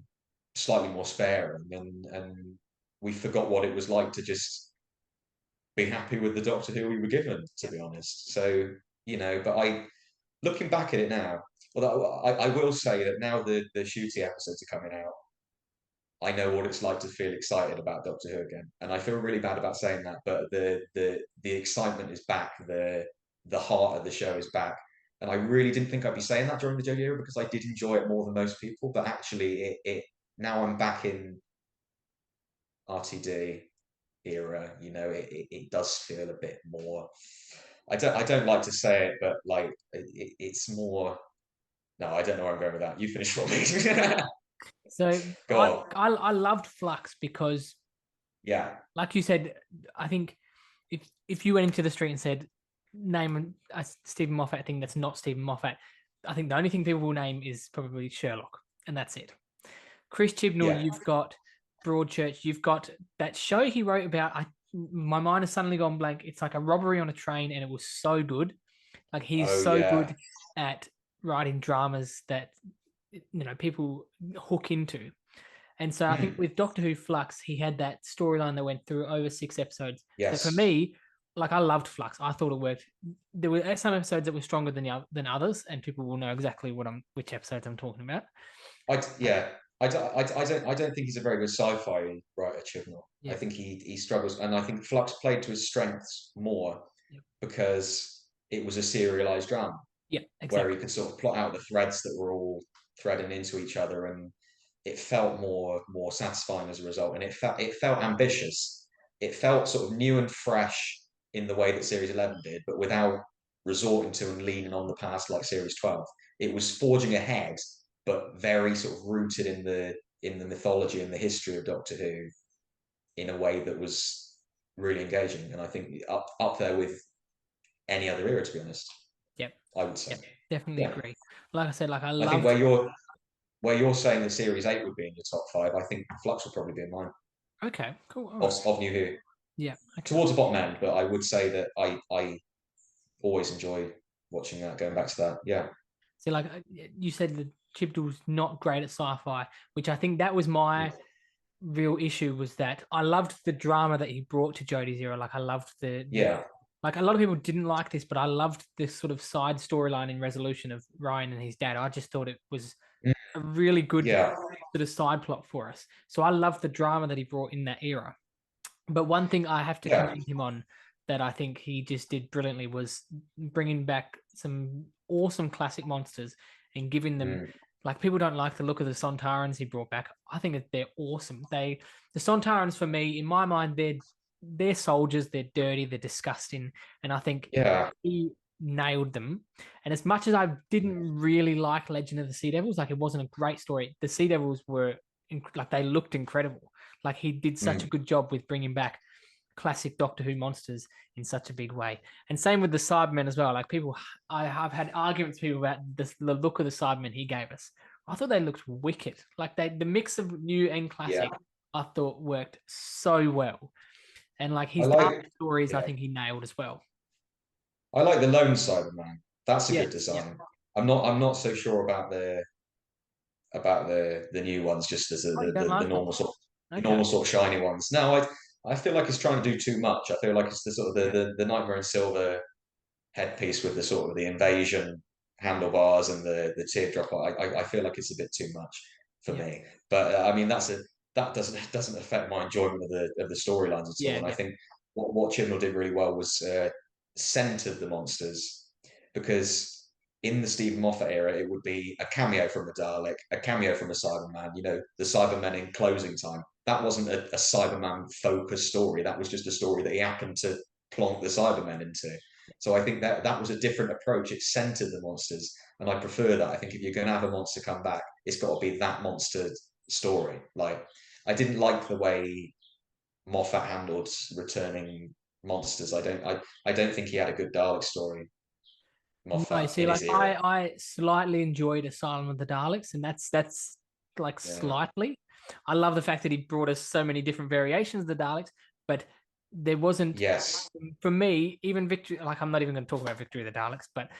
slightly more sparing, and we forgot what it was like to just be happy with the Doctor Who we were given, to be honest. So, but looking back at it now, although I will say that now the shooty episodes are coming out, I know what it's like to feel excited about Doctor Who again, and I feel really bad about saying that, but the excitement is back, the heart of the show is back, and I really didn't think I'd be saying that during the Jodie era because I did enjoy it more than most people, but actually, it now I'm back in RTD era, it does feel a bit more. I don't like to say it, but like it's more. No, I don't know where I'm going with that. You finish for me. So Go on. I loved Flux because, Yeah. like you said, I think if you went into the street and said name a Stephen Moffat thing that's not Stephen Moffat, I think the only thing people will name is probably Sherlock, and that's it. Chris Chibnall, Yeah. you've got Broadchurch, you've got that show he wrote about. My mind has suddenly gone blank. It's like a robbery on a train, and it was so good. Like he's Oh so yeah. good at writing dramas that people hook into. And so I think Mm. with Doctor Who Flux, he had that storyline that went through over 6 episodes. That for Yes. me, like I loved Flux. I thought it worked. There were some episodes that were stronger than others, and people will know exactly which episodes I'm talking about. Yeah. I don't think he's a very good sci-fi writer, Chibnall. I Yeah, think he struggles, and I think Flux played to his strengths more yeah, because it was a serialized drama yeah, where he exactly. could sort of plot out the threads that were all threading into each other, and it felt more satisfying as a result, and it felt ambitious. It felt sort of new and fresh in the way that Series 11 did, but without resorting to and leaning on the past like Series 12. It was forging ahead, but very sort of rooted in the mythology and the history of Doctor Who in a way that was really engaging, and I think up there with any other era, to be honest. Yep, I would say. yep, definitely Yeah. agree. Like I said, like I I think loved. where you're saying the Series 8 would be in your top five, I think Flux would probably be in mine Okay, cool. All right. of New Who. Yeah. Okay. Towards the bottom end, but I would say that I always enjoy watching that, going back to that. Yeah. So, like you said, the Chibnall's not great at sci-fi, which I think that was my real issue was that I loved the drama that he brought to Jodie's era. Like I loved the Yeah. like a lot of people didn't like this, but I loved this sort of side storyline in resolution of Ryan and his dad. I just thought it was Mm. a really good Yeah. sort of side plot for us. So I loved the drama that he brought in that era. But one thing I have to Yeah. commend him on that I think he just did brilliantly was bringing back some awesome classic monsters and giving them Mm. like people don't like the look of the Sontarans he brought back. I think that they're awesome. The Sontarans for me, in my mind, they're soldiers. They're dirty. They're disgusting, and I think Yeah. he nailed them. And as much as I didn't really like Legend of the Sea Devils, like it wasn't a great story. The Sea Devils were like they looked incredible. Like he did such a Mm. good job with bringing back classic Doctor Who monsters in such a big way. And same with the Cybermen as well. Like people, I have had arguments with people about the look of the Cybermen he gave us. I thought they looked wicked. Like the mix of new and Yeah. classic, I thought worked so well. And like I his dark like stories, I yeah. think he nailed as well. I like the Lone Cyberman. That's a Yeah, good yeah. design. I'm not so sure about the new ones, just as Oh, you don't the like them? normal Okay. sort of shiny ones. No, I feel like it's trying to do too much. I feel like it's the sort of the Nightmare in Silver headpiece with the sort of the invasion handlebars and the teardrop. I feel like it's a bit too much for Yeah. me. But I mean that doesn't affect my enjoyment of the storylines at all. Yeah. And I Yeah. think what Chibnall did really well was centered the monsters because in the Stephen Moffat era, it would be a cameo from a Dalek, a cameo from a Cyberman, the Cybermen in closing time. That wasn't a Cyberman focused story. That was just a story that he happened to plonk the Cybermen into. So I think that was a different approach. It centered the monsters, and I prefer that. I think if you're going to have a monster come back, it's got to be that monster story. Like I didn't like the way Moffat handled returning monsters. I don't think he had a good Dalek story, No, Moffat, see, in like his era. I slightly enjoyed Asylum of the Daleks, and that's like Yeah. slightly. I love the fact that he brought us so many different variations of the Daleks, but there wasn't Yes. for me, even Victory, like I'm not even going to talk about Victory of the Daleks, but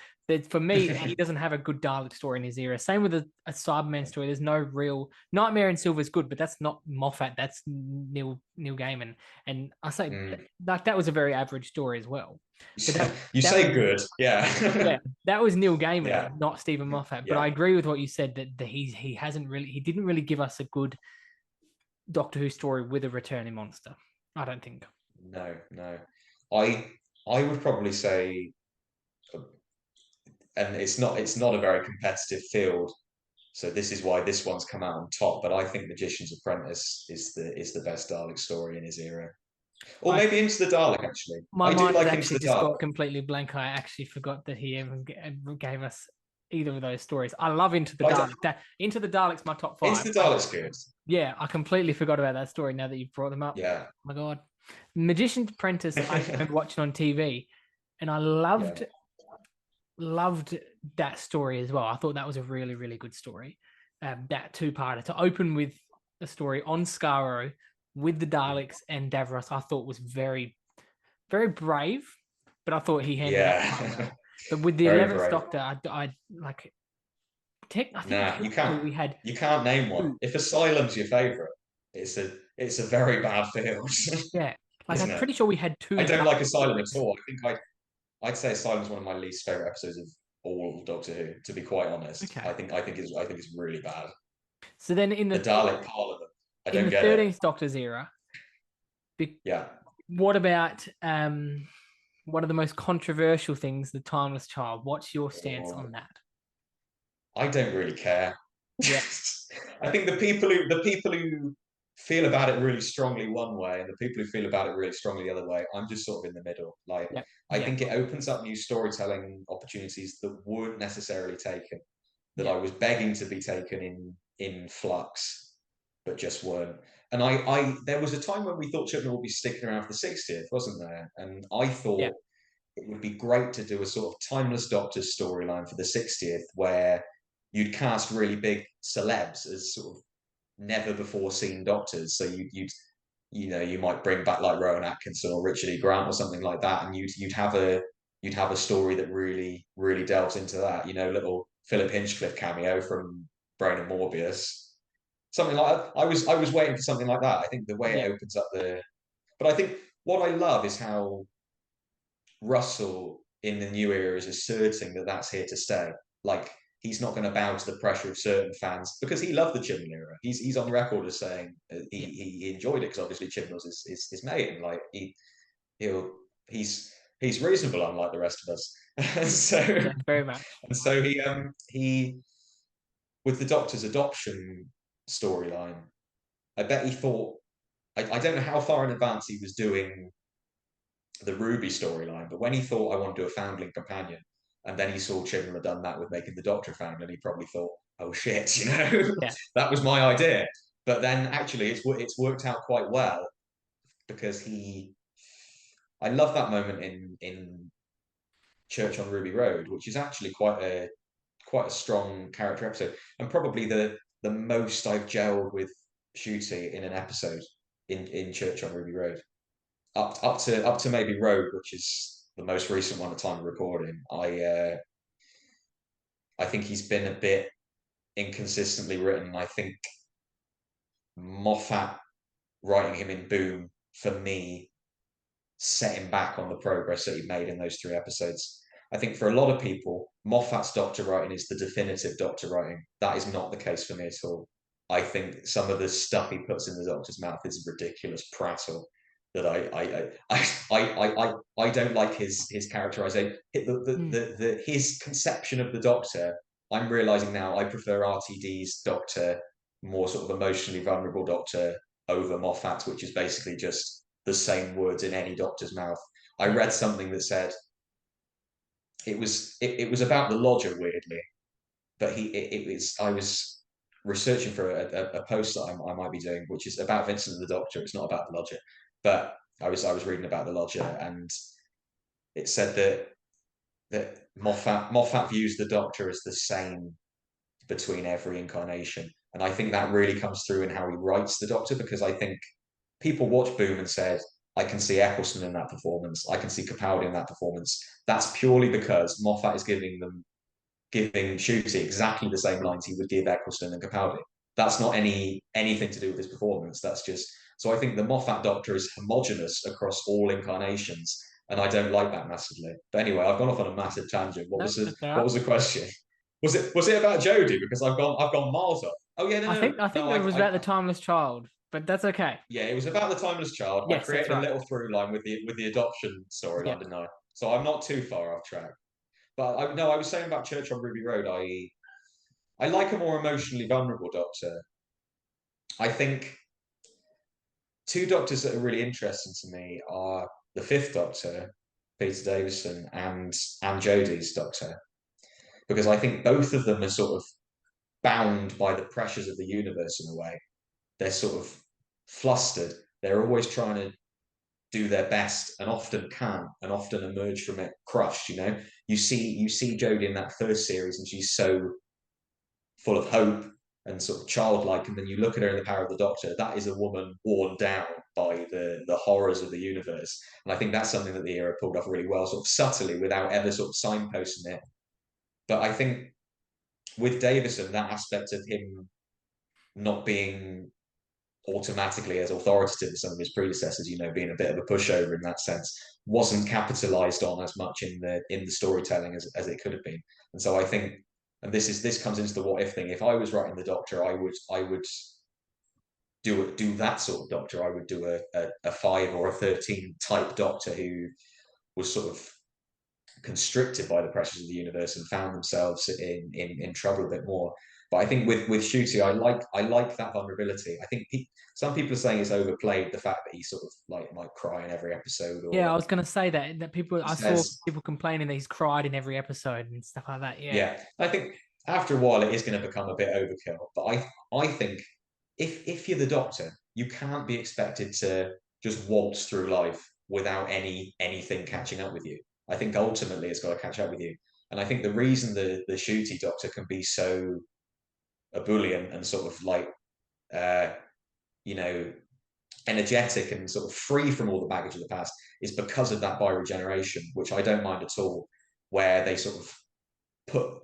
for me, he doesn't have a good Dalek story in his era. Same with a Cyberman story. There's no real Nightmare in Silver is good, but that's not Moffat. That's Neil Gaiman, and I say Mm. like that was a very average story as well. But You that was say good, yeah, yeah. that was Neil Gaiman, Yeah. not Stephen Moffat. But I Yeah. agree with what you said that he didn't really give us a good Doctor Who story with a returning monster. I don't think. No, no. I I would probably say, and it's not a very competitive field, so this is why this one's come out on top. But I think Magician's Apprentice is the best Dalek story in his era, or I maybe Into the Dalek. Actually, My I do mind has like Into actually the just Dalek. got completely blank. I actually forgot that he even gave us either of those stories. I love Into the But I don't, Dalek. That Into the Dalek's my top Into five. the Dalek's good. Yeah, I completely forgot about that story now that you've brought them up. Yeah, Oh my God, Magician's Apprentice. I remember watching on TV, and I yeah, loved that story as well. I thought that was a really, really good story. That two-parter to open with a story on Skaro with the Daleks and Davros, I thought was very, very brave, but I thought he handled that quite yeah. well. But with the Very 11th brave. Doctor, I like. I think Nah, technically we had you can't name one. two. If Asylum's your favorite, it's a very bad field, Yeah, like isn't I'm it? pretty sure we had I two don't like Dalek Asylum at stories. all. I'd say Asylum's one of my least favorite episodes of all of Doctor Who. To be quite honest, Okay, I think it's really bad. so then The Dalek Parliament, I in don't the get it. 13th Doctor's era, Yeah, what about one of the most controversial things, the Timeless Child? What's your stance or on that? I don't really care. Yeah, I think the people who feel about it really strongly one way and the people who feel about it really strongly the other way, I'm just sort of in the middle. Like yeah, I yeah, think it opens up new storytelling opportunities that weren't necessarily taken, that yeah, I was begging to be taken in Flux, but just weren't. And I there was a time when we thought Chibnall would be sticking around for the 60th, wasn't there? And I yeah, thought it would be great to do a sort of timeless Doctors storyline for the 60th where you'd cast really big celebs as sort of never before seen Doctors. So you might bring back like Rowan Atkinson or Richard E. Grant or something like that, and you'd have a story that really really delves into that. Little Philip Hinchcliffe cameo from Brain and Morbius, something like that. I was waiting for something like that. I think the way yeah, it opens up but I think what I love is how Russell in the new era is asserting that that's here to stay. Like he's not going to bow to the pressure of certain fans because he loved the Chibnall era. He's on record as saying yeah, he enjoyed it because obviously Chibnall's his mate and like he'll he's reasonable unlike the rest of us. and so yeah, very much. and so he with the Doctor's adoption storyline. I bet he thought I don't know how far in advance he was doing the Ruby storyline. But when he thought I want to do a foundling companion, and then he saw Chibnall had done that with making the Doctor foundling, he probably thought, "Oh shit, Yeah, that was my idea." But then actually, it's worked out quite well because I love that moment in Church on Ruby Road, which is actually quite a strong character episode, and probably the most I've gelled with Shooty in an episode in Church on Ruby Road. Up to maybe Rogue, which is the most recent one at time of recording. I think he's been a bit inconsistently written. I think Moffat writing him in Boom for me set him back on the progress that he made in those 3 episodes. I think for a lot of people, Moffat's Doctor writing is the definitive Doctor writing. That is not the case for me at all. I think some of the stuff he puts in the Doctor's mouth is ridiculous prattle that I don't like his characterization. mm, His conception of the Doctor. I'm realizing now I prefer RTD's Doctor, more sort of emotionally vulnerable Doctor, over Moffat's, which is basically just the same words in any doctor's mouth. I yeah, read something that said it was about the lodger, weirdly, but it was I was researching for a post that I might be doing, which is about Vincent the Doctor. It's not about the lodger, but I was reading about the lodger, and it said that Moffat views the Doctor as the same between every incarnation. And I think that really comes through in how he writes the Doctor, because I think people watch Boom and said, I can see Eccleston in that performance. I can see Capaldi in that performance. That's purely because Moffat is giving Ncuti exactly the same lines he would give Eccleston and Capaldi. That's not anything to do with his performance. That's just so I think the Moffat Doctor is homogenous across all incarnations, and I don't like that massively. But anyway, I've gone off on a massive tangent. No, that's all What right. was the question? Was it about Jodie? Because I've gone miles off. Oh yeah, I think no. that was about the timeless child, but that's okay. Yeah, it was about the timeless child. I Yes, that's created a right. little through line with the adoption Yeah. storyline, didn't I? So I'm not too far off track. But I no, I was saying about Church on Ruby Road. I like a more emotionally vulnerable Doctor. I think two Doctors that are really interesting to me are the Fifth Doctor, Peter Davison, and Jodie's Doctor, because I think both of them are sort of bound by the pressures of the universe in a way. They're sort of flustered. They're always trying to do their best and often can't and often emerge from it crushed. You see Jodie in that first series, and she's so full of hope and sort of childlike, and then you look at her in The Power of the Doctor. That is a woman worn down by the horrors of the universe, and I think that's something that the era pulled off really well, sort of subtly, without ever sort of signposting it. But I think with Davison, that aspect of him not being automatically as authoritative as some of his predecessors, being a bit of a pushover in that sense, wasn't capitalized on as much in the storytelling as it could have been. And so I think, and this comes into the what if thing. If I was writing the Doctor, I would do that sort of Doctor. I would do a 5 or a 13 type Doctor who was sort of constricted by the pressures of the universe and found themselves in trouble a bit more. But I think with Ncuti, I like that vulnerability. I think some people are saying it's overplayed, the fact that he sort of like might cry in every episode, Yeah, I or was gonna say that people he I saw says, people complaining that he's cried in every episode and stuff like that. Yeah. yeah. I think after a while it is going to become a bit overkill. But I think if you're the Doctor, you can't be expected to just waltz through life without anything catching up with you. I think ultimately it's got to catch up with you. And I think the reason the Shooty Doctor can be so ebullient and sort of like uh, you know energetic and sort of free from all the baggage of the past is because of that bioregeneration, which I don't mind at all, where they sort of put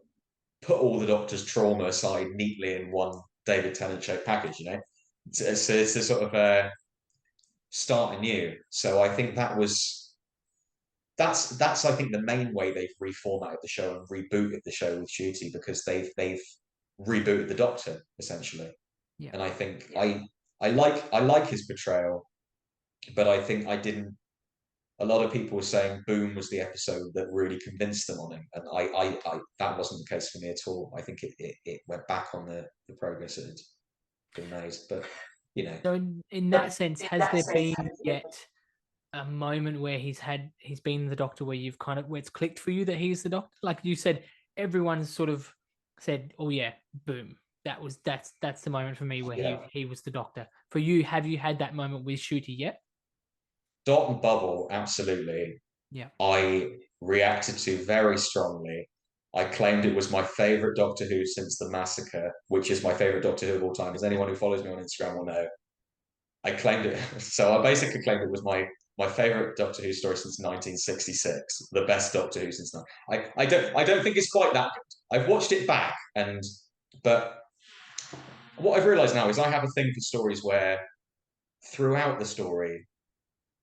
all the Doctor's trauma aside neatly in one David Tennant shaped package, it's a sort of start anew. So I think that's I think the main way they've reformatted the show and rebooted the show with Shooty, because they've rebooted the Doctor essentially. Yeah. And I think I like his portrayal, but I think I didn't. A lot of people were saying Boom was the episode that really convinced them on him, and I that wasn't the case for me at all. I think it went back on the progress that had been made, but you know, So in that sense, has there been yet a moment where he's been the Doctor where you've kind of where it's clicked for you that he's the Doctor? Like you said, everyone's sort of said, "Oh yeah, boom." That's the moment for me where yeah. he was the Doctor. For you, have you had that moment with Shooty yet? Dot and Bubble, absolutely. Yeah. I reacted to very strongly. I claimed it was my favorite Doctor Who since the Massacre, which is my favorite Doctor Who of all time. As anyone who follows me on Instagram will know, I claimed it. So I basically claimed it was my favorite Doctor Who story since 1966, the best Doctor Who since. I don't think it's quite that good. I've watched it back, but what I've realised now is I have a thing for stories where throughout the story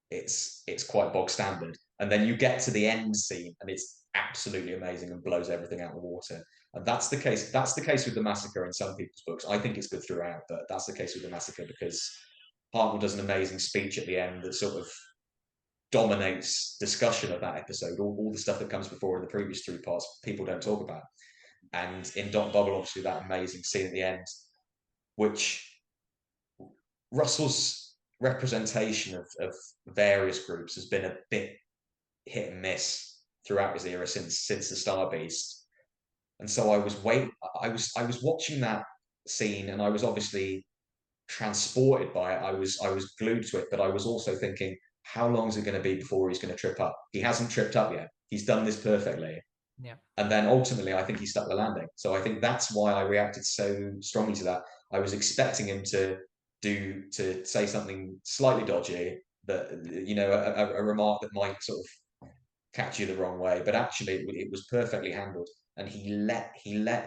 it's quite bog standard, and then you get to the end scene and it's absolutely amazing and blows everything out of the water. And that's the case. That's the case with the Massacre in some people's books. I think it's good throughout, but that's the case with the Massacre because Hartnell does an amazing speech at the end that sort of dominates discussion of that episode. All the stuff that comes before in the previous 3 parts, people don't talk about. And in Dot Bubble, obviously, that amazing scene at the end, which Russell's representation of various groups has been a bit hit and miss throughout his era since the Star Beast. And so I was watching that scene, and I was obviously transported by it. I was glued to it, but I was also thinking, how long is it going to be before he's going to trip up? He hasn't tripped up yet. He's done this perfectly. Yeah. And then ultimately, I think he stuck the landing. So I think that's why I reacted so strongly to that. I was expecting him to say something slightly dodgy, that a remark that might sort of catch you the wrong way, but actually it was perfectly handled, and he let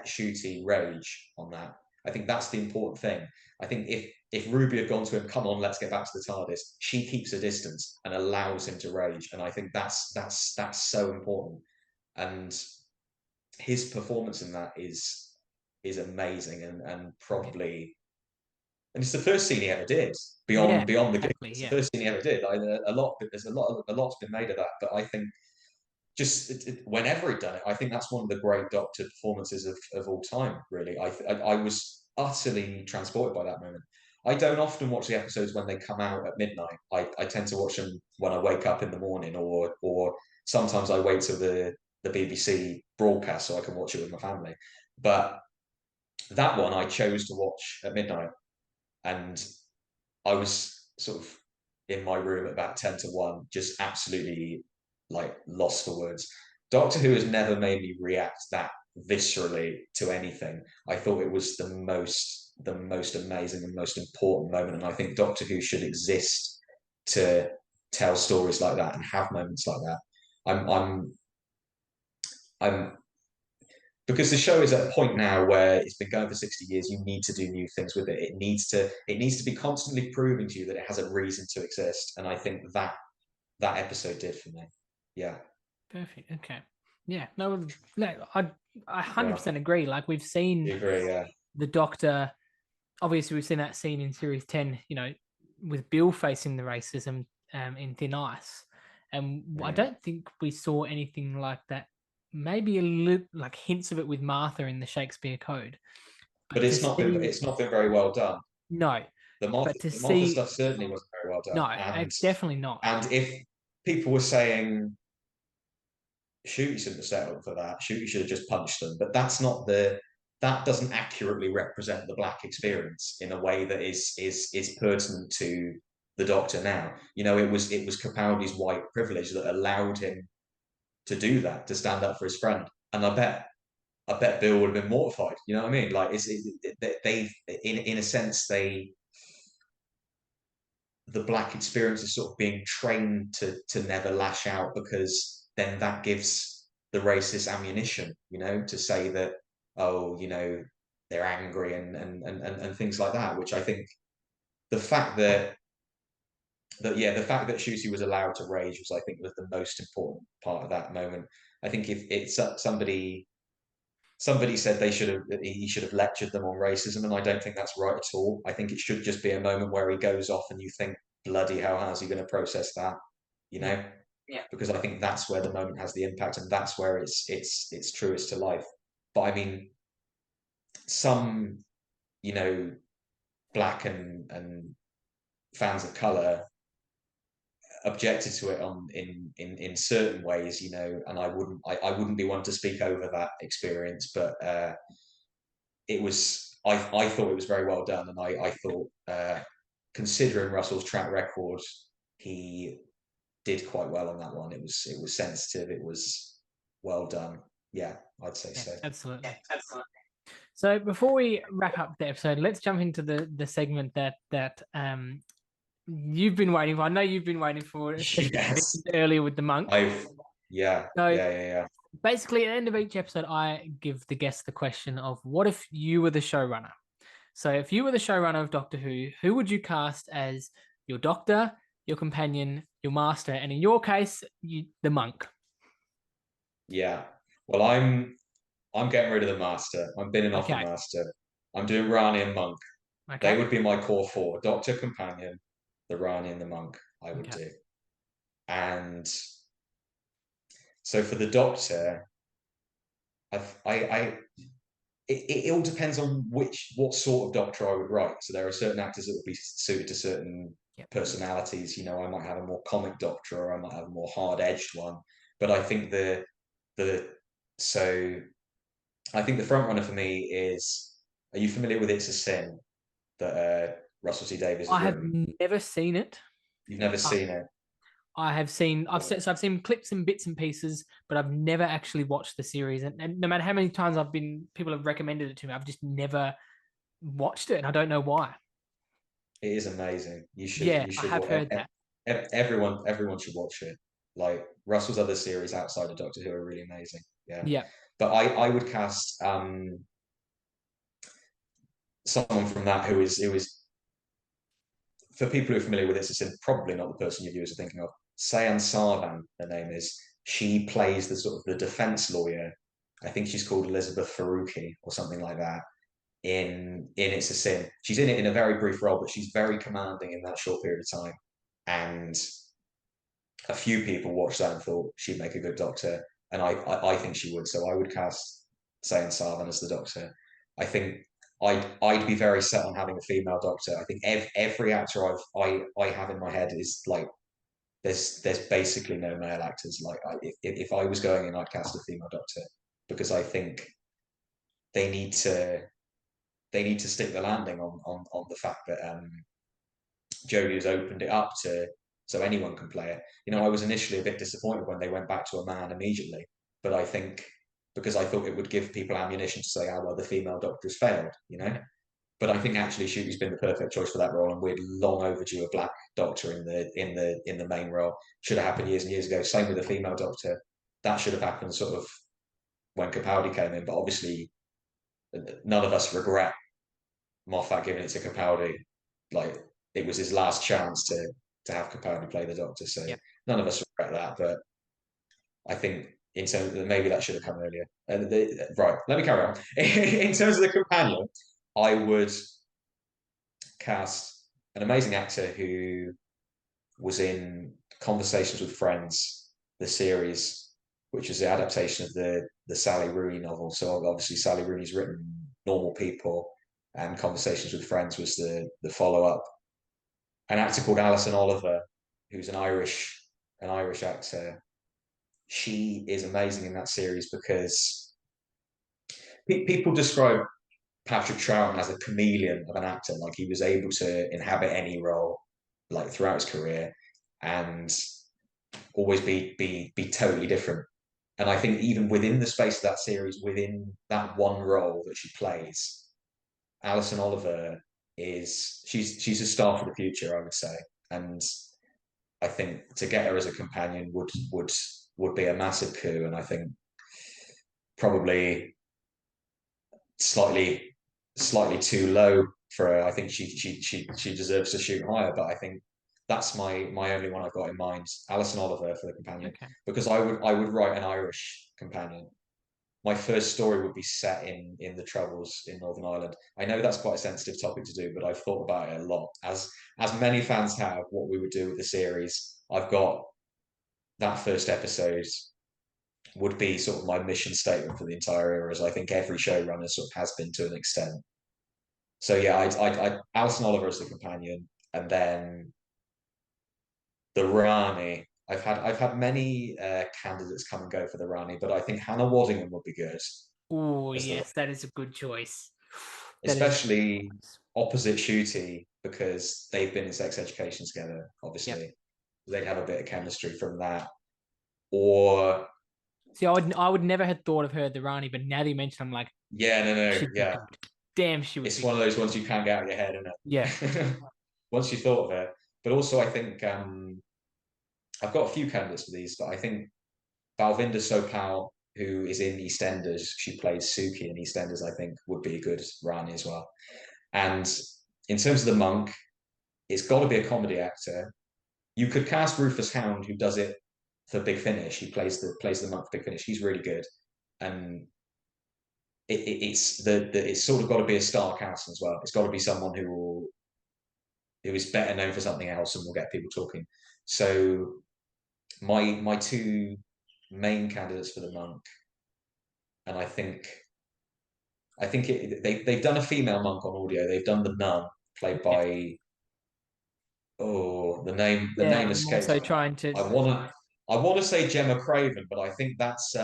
Shooty rage on that. I think that's the important thing. I think if Ruby had gone to him, come on, let's get back to the TARDIS, she keeps a distance and allows him to rage, and I think that's so important. And his performance in that is amazing, and probably, and it's the first scene he ever did Yeah, beyond the game. exactly. It's the Yeah. first scene he ever did. There's a lot's been made of that, but I think just whenever he'd done it, I think that's one of the great Doctor performances of all time. Really, I was utterly transported by that moment. I don't often watch the episodes when they come out at midnight. I tend to watch them when I wake up in the morning, or sometimes I wait till the BBC broadcast so I can watch it with my family. But that one I chose to watch at midnight, and I was sort of in my room at about 10 to 1, just absolutely like lost for words. Doctor Who has never made me react that viscerally to anything. I thought it was the most amazing and most important moment, and I think Doctor Who should exist to tell stories like that and have moments like that. I'm because the show is at a point now where it's been going for 60 years. You need to do new things with it. It needs to be constantly proving to you that it has a reason to exist, and I think that episode did for me. Yeah. Perfect. Okay. Yeah. No, no, I Yeah. 100% agree. Like we've seen You agree? Yeah. the Doctor. Obviously, we've seen that scene in series 10. With Bill facing the racism in Thin Ice, and I Mm. don't think we saw anything like that. Maybe a little like hints of it with Martha in the Shakespeare Code, But but to it's see not been very well done. no, The but to Martha see stuff certainly wasn't very well done. no, And it's definitely not. if people were saying Shooty shouldn't have settled for that. Shooty should have just punched them. But that doesn't accurately represent the black experience in a way that is pertinent to the Doctor now. It was Capaldi's white privilege that allowed him to do that, to stand up for his friend. And I bet Bill would have been mortified. You know what I mean? Like they in a sense, the black experience is sort of being trained to never lash out, because then that gives the racist ammunition, to say that, oh, they're angry, and things like that. Which I think the fact that Shusi was allowed to rage was, I think, was the most important part of that moment. I think if it's somebody said he should have lectured them on racism, and I don't think that's right at all. I think it should just be a moment where he goes off and you think, bloody hell, how's he going to process that? You Yeah, know, because I think that's where the moment has the impact, and that's where it's truest to life. But I mean, some you know black and fans of color objected to it in certain ways, and I wouldn't be one to speak over that experience, but it was I thought it was very well done, and I thought, considering Russell's track record, he did quite well on that one. It was sensitive. It was well done. Yeah, I'd say yeah, so. absolutely. So before we wrap up the episode, let's jump into the segment that you've been waiting for. I know you've been waiting for, especially you Yes, mentioned earlier with the monk. I've yeah, So yeah. basically, at the end of each episode, I give the guest the question of what if you were the showrunner? So if you were the showrunner of Doctor who would you cast as your doctor, your companion, your master, and in your case, the monk? Yeah. Well, I'm getting rid of the master. I'm binning off the Okay. master. I'm doing Rani and monk. They Okay. would be my core four: doctor, companion, the Rani, and the monk. I would Okay. do. And so for the doctor, I it all depends on what sort of doctor I would write. So there are certain actors that would be suited to certain Yep. personalities. I might have a more comic doctor, or I might have a more hard edged one. But I think the so I think the front runner for me is. Are you familiar with It's a Sin that Russell T Davies has I have written? never seen it. You've never Uh, seen it. I have seen. Well, I've seen clips and bits and pieces, but I've never actually watched the series. And no matter how many times people have recommended it to me, I've just never watched it, and I don't know why. it is amazing. You should Yeah, you I should have heard that. everyone should watch it. Like Russell's other series outside of Doctor Who are really amazing. Yeah. Yeah. But I would cast someone from that who is for people who are familiar with this, it's probably not the person your viewers are thinking of. Sayan Sarvan, her name is. She plays the sort of the defense lawyer. I think she's called Elizabeth Faruqi or something like that. In It's a Sin, she's in it in a very brief role, but she's very commanding in that short period of time. And a few people watched that and thought she'd make a good Doctor, and I think she would. So I would cast Sayan Sarvan as the Doctor. I think I'd be very set on having a female Doctor. I think every actor I have in my head is like there's basically no male actors. Like if I was going in, I'd cast a female Doctor because I think they need to they need to stick the landing on the fact that Jodie has opened it up to so anyone can play it. You know, Yeah. I was initially a bit disappointed when they went back to a man immediately, but I think because I thought it would give people ammunition to say, "Oh well, the female Doctor's failed," you know. Yeah. But I think actually Shuby's been the perfect choice for that role, and we're long overdue a black Doctor in the main role. Should have happened years and years ago. Same with the female Doctor. That should have happened sort of when Capaldi came in, but obviously none of us regret Moffat giving it to Capaldi. Like it was his last chance to have Capaldi play the Doctor. So Yeah. none of us regret that. But I think in terms of maybe that should have come earlier. Right, let me carry on. In terms of the companion, I would cast an amazing actor who was in Conversations with Friends, the series, which is the adaptation of the Sally Rooney novel. So obviously Sally Rooney's written Normal People, and Conversations with Friends was the follow up. An actor called Alison Oliver, who's an Irish actor. She is amazing in that series because people describe Patrick Troughton as a chameleon of an actor. Like he was able to inhabit any role, like throughout his career, and always be totally different. And I think even within the space of that series, within that one role that she plays, Alison Oliver she's a star for the future, I would say. And I think to get her as a companion would be a massive coup. And I think probably slightly too low for her. I think she deserves to shoot higher, but I think that's my only one I've got in mind. Alison Oliver for the companion Okay. because I would write an Irish companion. My first story would be set in the Troubles in Northern Ireland. I know that's quite a sensitive topic to do, but I've thought about it a lot. As many fans have, what we would do with the series. I've got that first episode would be sort of my mission statement for the entire era, as I think every showrunner sort of has been to an extent. So yeah, I Alison Oliver as the companion, and then the Rani. I've had many candidates come and go for the Rani, but I think Hannah Waddingham would be good Oh as the yes, that is a good choice. That is a good especially choice. opposite Shooty because they've been in sex education together. Yep. Obviously, they'd have a bit of chemistry from that. Or See, I would never have thought of her, the Rani, but now that you mention, I'm like, yeah, no, no, she'd be yeah, good. Damn, she would it's be one of good. those ones you can't get out of your head, Yeah. isn't it? Once you thought of it, but also I think I've got a few candidates for these, but I think Balvinda Sopal, who is in EastEnders, she plays Suki in EastEnders, I think would be a good Rani as well. And in terms of the monk, it's got to be a comedy actor. You could cast Rufus Hound, who does it for Big Finish. He plays the monk for Big Finish. He's really good, and it's sort of got to be a star cast as well. It's got to be someone who is better known for something else and will get people talking. So my two main candidates for the monk, and I think they've done a female monk on audio. They've done the nun played Yeah. by the name Yeah. I'm escapes also me. trying to. I want to I want to say Gemma Craven, but I think that's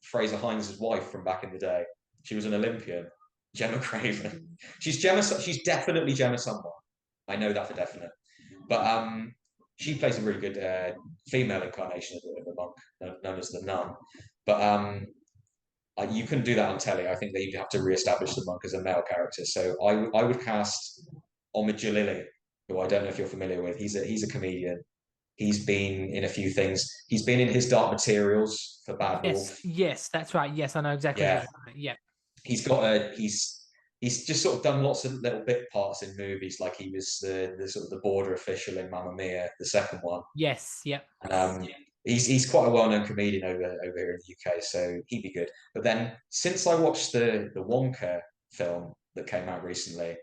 Fraser Hines' wife from back in the day. She was an Olympian. Gemma Craven. She's Gemma. She's definitely Gemma someone. I know that for definite. But she plays a really good female incarnation of the monk, known as the nun. But you couldn't do that on telly. I think that you'd have to re-establish the monk as a male character. So I would cast Omid Jalili, who I don't know if you're familiar with. He's a comedian. He's been in a few things. He's been in his Dark Materials for Bad Yes, Wolf. yes, that's right. Yes, I know exactly who Yeah, you're talking about. Yeah. he's got a he's just sort of done lots of little bit parts in movies. Like he was the sort of the border official in Mamma Mia, the second one. Yes, yep. And he's quite a well-known comedian over here in the UK, so he'd be good. But then since I watched the Wonka film that came out recently,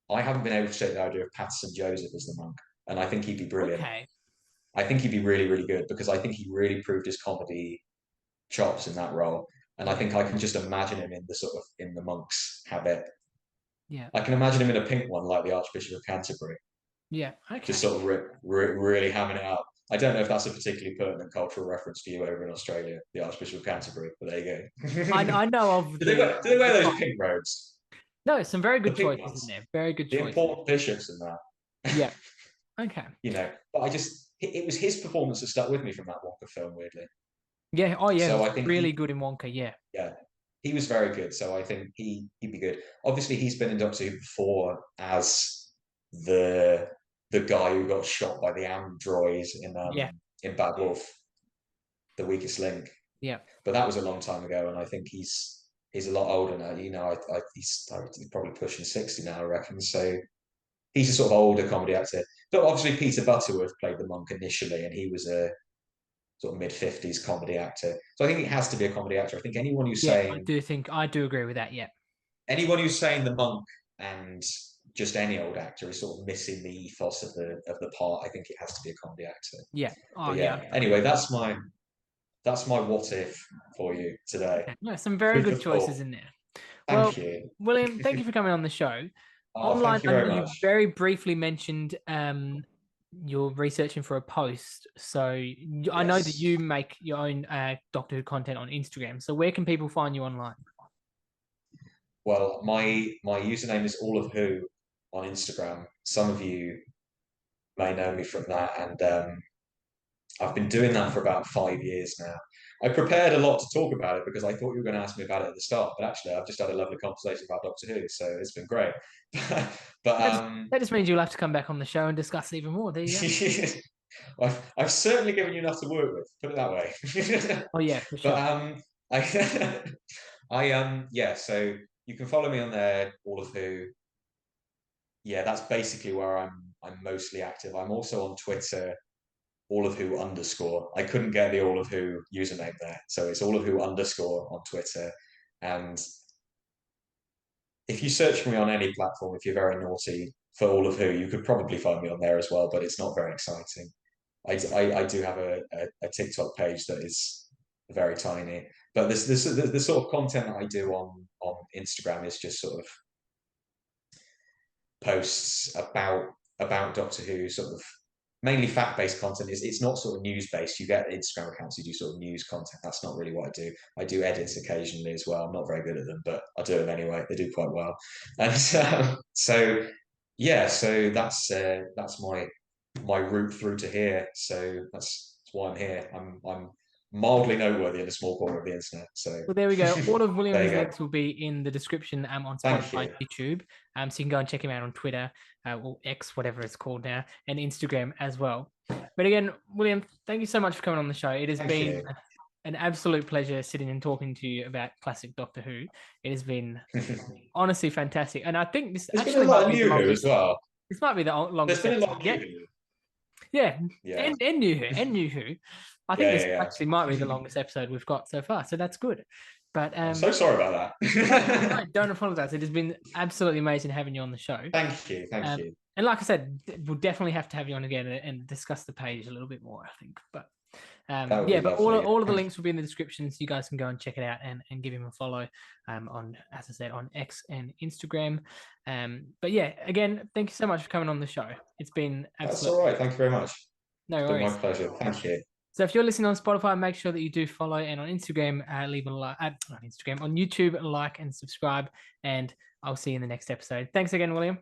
I haven't been able to shake the idea of Patterson Joseph as the monk, and I think he'd be brilliant. Okay. I think he'd be really, really good because I think he really proved his comedy chops in that role. And I think I can just imagine him in the sort of in the monk's habit. Yeah. I can imagine him in a pink one like the Archbishop of Canterbury, Yeah. Okay. just sort of really hamming it up. I don't know if that's a particularly pertinent cultural reference for you over in Australia, the Archbishop of Canterbury, but there you go. I know of do they wear those pink robes? No, some very The good pink choices in ones. there. Very good The choices. important bishops and that. Yeah. Okay. But it was his performance that stuck with me from that Wonka film, weirdly. Yeah. Oh, yeah. So It I was think really good in Wonka. Yeah. yeah, he was very good. So I think he'd be good. Obviously, he's been in Doctor Who before as the guy who got shot by the android Yeah. in Bad Wolf, the weakest link. Yeah. But that was a long time ago, and I think he's a lot older now. He's probably pushing 60 now, I reckon. So he's a sort of older comedy actor. But obviously, Peter Butterworth played the monk initially, and he was a sort of mid-50s comedy actor. So I think it has to be a comedy actor. I think Yeah. I do agree with that. Yeah. anyone who's saying the monk and just any old actor is sort of missing the ethos of the part. I think it has to be a comedy actor. Yeah. Oh, But yeah. yeah. Anyway, that's my what if for you today. Okay. No, some very Food good for choices thought. in there. Well, Thank you. William, thank you for coming on the show. Oh, Online, thank you I know very you much. very briefly mentioned you're researching for a post. So I know that Yes. you make your own Doctor Who content on Instagram. So where can people find you online? Well, my username is all of who on Instagram. Some of you may know me from that, and I've been doing that for about 5 years now. I prepared a lot to talk about it because I thought you were going to ask me about it at the start, but actually, I've just had a lovely conversation about Doctor Who, so it's been great. but That just means you'll have to come back on the show and discuss even more. There you go. I've certainly given you enough to work with, put it that way. Oh yeah, for but sure. yeah. So you can follow me on there, all of who. Yeah, that's basically where I'm mostly active. I'm also on Twitter, all of who underscore. I couldn't get the all of who username there, so it's all of who underscore on Twitter. And if you search for me on any platform, if you're very naughty for all of who, you could probably find me on there as well. But it's not very exciting. I do have a TikTok page that is very tiny, but the sort of content that I do on Instagram is just sort of posts about Doctor Who, sort of mainly fact-based content. It's not sort of news-based. You get Instagram accounts who do sort of news content. That's not really what I do. I do edits occasionally as well. I'm not very good at them, but I do them anyway. They do quite well. And so yeah, so that's my route through to here. So that's why I'm here. I'm mildly noteworthy in a small corner of the internet. So Well, there we go. All of there William's you go. links will be in the description on Thank Spotify, you. YouTube. So you can go and check him out on Twitter or X, whatever it's called now, and Instagram as well. But again, William, thank you so much for coming on the show. It has Thank been you. an absolute pleasure sitting and talking to you about classic Doctor Who. It has been honestly fantastic, and I think this There's been actually a lot might of be the New Who longest. as well. This might be the There's longest been a lot episode of yet. New Who. Yeah, Yeah. and New Who, and New Who. I think this actually might be the longest episode we've got so far, so that's good. But I'm so sorry about that. no, don't apologize. It has been absolutely amazing having you on the show. Thank you. Thank you. And like I said, we'll definitely have to have you on again and discuss the page a little bit more, I think. But yeah, but all of the links will be in the description, so you guys can go and check it out and give him a follow on, as I said, on X and Instagram. But yeah, again, thank you so much for coming on the show. It's been absolutely. That's all right. Thank you very much. No It's been worries. my pleasure. Thank you. So if you're listening on Spotify, make sure that you do follow, and on Instagram, leave a like. On Instagram, on YouTube, like and subscribe. And I'll see you in the next episode. Thanks again, William.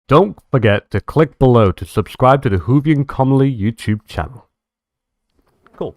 Don't forget to click below to subscribe to the Whovian Commonly YouTube channel. Cool.